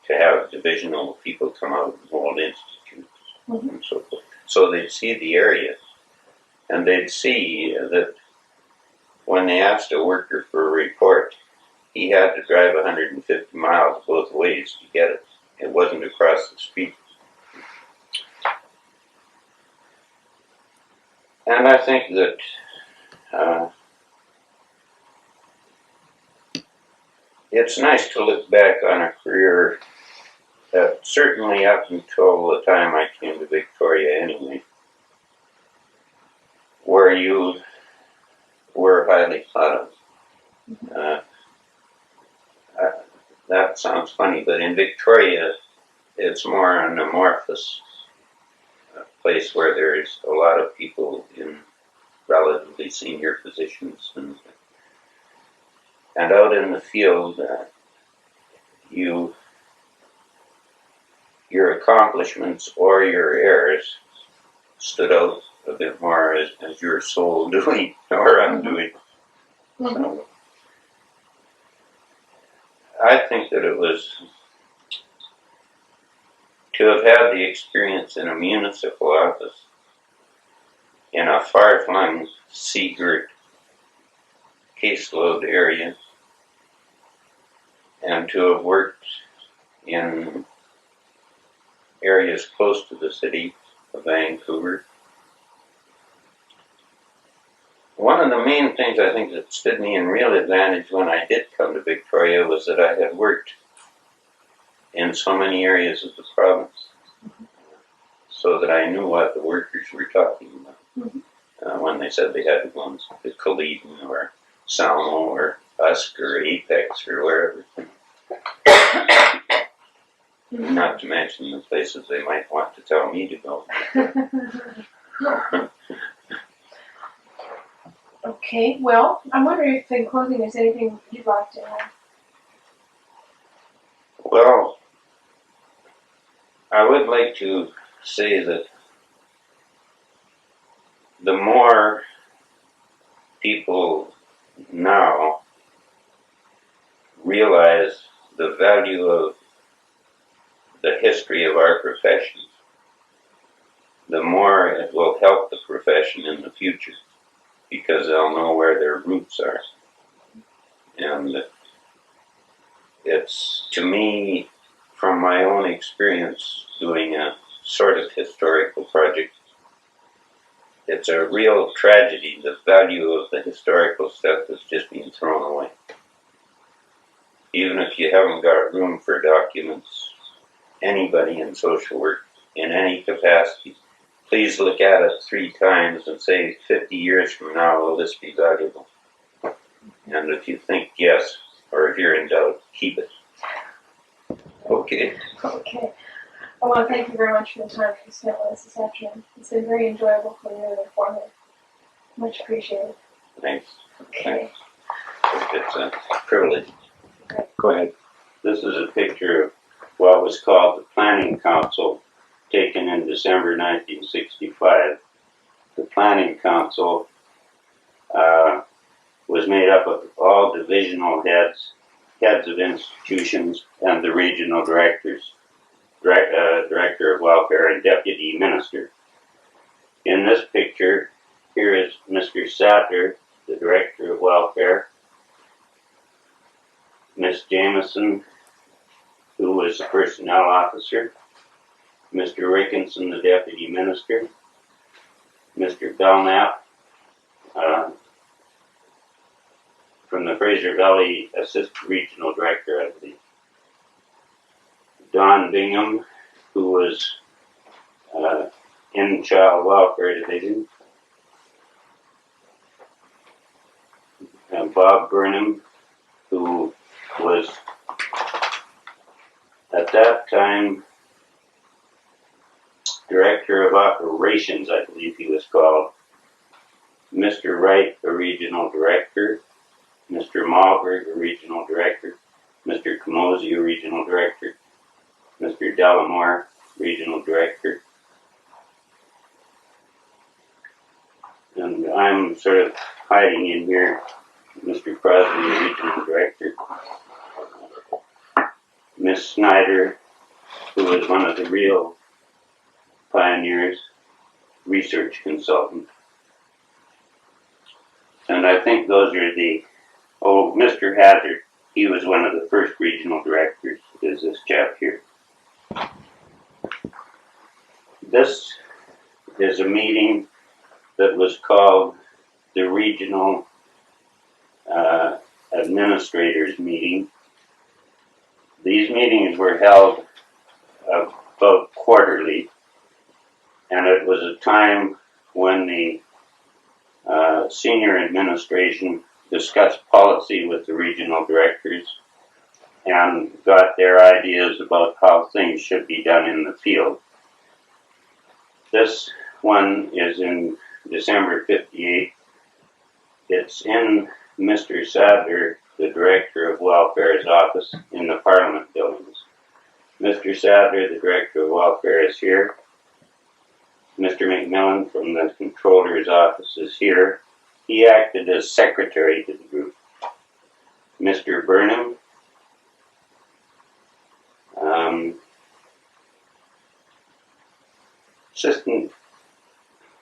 to have divisional people come out and hold institutes and so forth. So they'd see the area, and they'd see that when they asked a worker for a report, he had to drive 150 miles both ways to get it. It wasn't across the street. And I think that it's nice to look back on a career that, certainly up until the time I came to Victoria anyway, where you were highly thought of. That sounds funny, but in Victoria, it's more an amorphous place where there's a lot of people in relatively senior positions, and out in the field, your accomplishments or your errors stood out a bit more as your sole doing or undoing. So, I think that it was to have had the experience in a municipal office in a far-flung, sea-girt caseload area, and to have worked in areas close to the city of Vancouver. One of the main things I think that stood me in real advantage when I did come to Victoria was that I had worked in so many areas of the province, so that I knew what the workers were talking about when they said they had to go to Culloden or Salmo or Usk or Apex or wherever. Not to mention the places they might want to tell me to go. Okay, well, I'm wondering if in closing there's anything you'd like to add. Well, I would like to say that the more people now realize the value of the history of our profession, the more it will help the profession in the future, because they'll know where their roots are. And it's, to me, from my own experience doing a sort of historical project, it's a real tragedy, the value of the historical stuff that's just being thrown away. Even if you haven't got room for documents, anybody in social work, in any capacity, please look at it 3 times and say, 50 years from now, will this be valuable? And if you think yes, or if you're in doubt, keep it. Okay. Okay. I want to thank you very much for the time you spent with us this afternoon. It's been very enjoyable, clear, and informative. Much appreciated. Thanks. Okay. It's a privilege. Okay. Go ahead. This is a picture of what was called the Planning Council, taken in December 1965. The Planning Council was made up of all divisional heads of institutions, and the regional directors. Director of Welfare and Deputy Minister. In this picture, here is Mr. Sattler, the Director of Welfare, Miss Jameson, who was the Personnel Officer, Mr. Rickinson, the Deputy Minister, Mr. Belknap, from the Fraser Valley Assistant Regional Director, I believe, Don Bingham, who was in Child Welfare Division, and Bob Burnham, who was at that time Director of Operations, I believe he was called, Mr. Wright, a Regional Director, Mr. Malberg, a Regional Director, Mr. Kamosi, a Regional Director, Mr. Delamore, Regional Director, and I'm sort of hiding in here, Mr. Crosby, the Regional Director, Miss Snyder, who was one of the real pioneers, research consultant. And I think those are Mr. Hazard, he was one of the first regional directors, is this chap here. This is a meeting that was called the Regional Administrators Meeting. These meetings were held about quarterly, and it was a time when the senior administration discussed policy with the regional directors and got their ideas about how things should be done in the field. This one is in December '58. It's in Mr. Sadler, the Director of Welfare's office in the Parliament buildings. Mr. Sadler, the Director of Welfare, is here. Mr. McMillan from the Controller's office is here. He acted as secretary to the group. Mr. Burnham, assistant,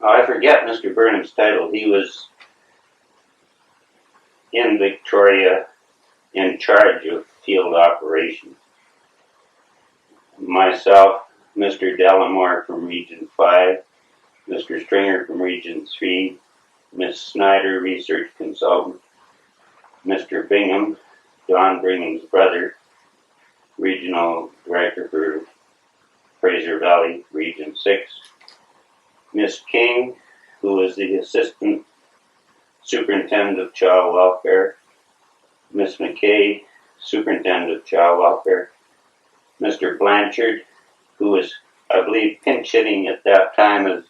I forget Mr. Burnham's title. He was in Victoria in charge of field operations. Myself, Mr. Delamore from Region 5, Mr. Stringer from Region 3, Miss Snyder, research consultant, Mr. Bingham, Don Bingham's brother, regional director for Fraser Valley, Region 6, Miss King, who was the assistant superintendent of child welfare, Miss McKay, superintendent of child welfare, Mr. Blanchard, who was, I believe, pinch hitting at that time as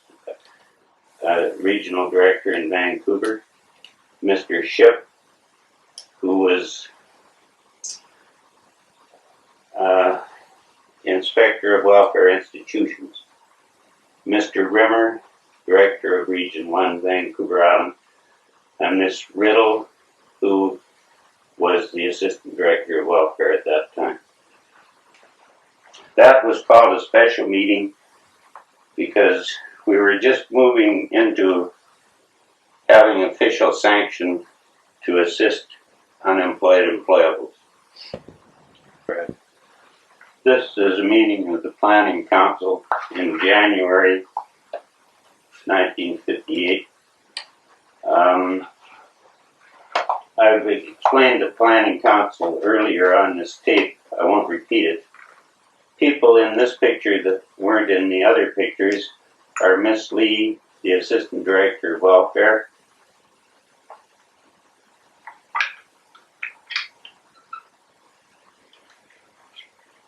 regional director in Vancouver, Mr. Shipp, who was inspector of welfare institutions, Mr. Rimmer, director of Region 1, Vancouver Island, and Miss Riddle, who was the assistant director of welfare at that time. That was called a special meeting because we were just moving into having official sanction to assist unemployed employables. This is a meeting of the Planning Council in January 1958. I've explained the Planning Council earlier on this tape. I won't repeat it. People in this picture that weren't in the other pictures are Miss Lee, the Assistant Director of Welfare,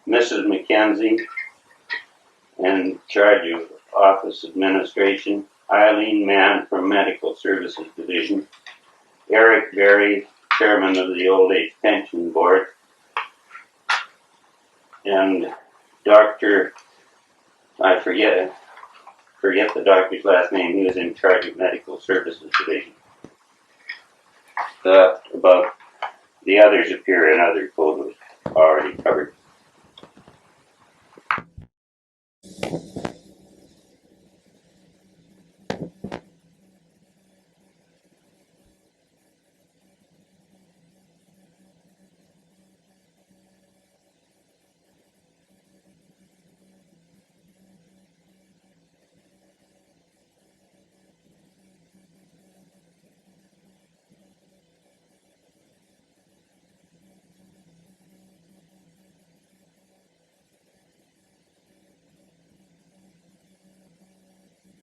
Mrs. McKenzie, in charge of Office Administration, Eileen Mann from Medical Services Division, Eric Berry, Chairman of the Old Age Pension Board, and Dr. I forget the doctor's last name. He was in charge of Medical Services Division. About the others appear in other photos already covered.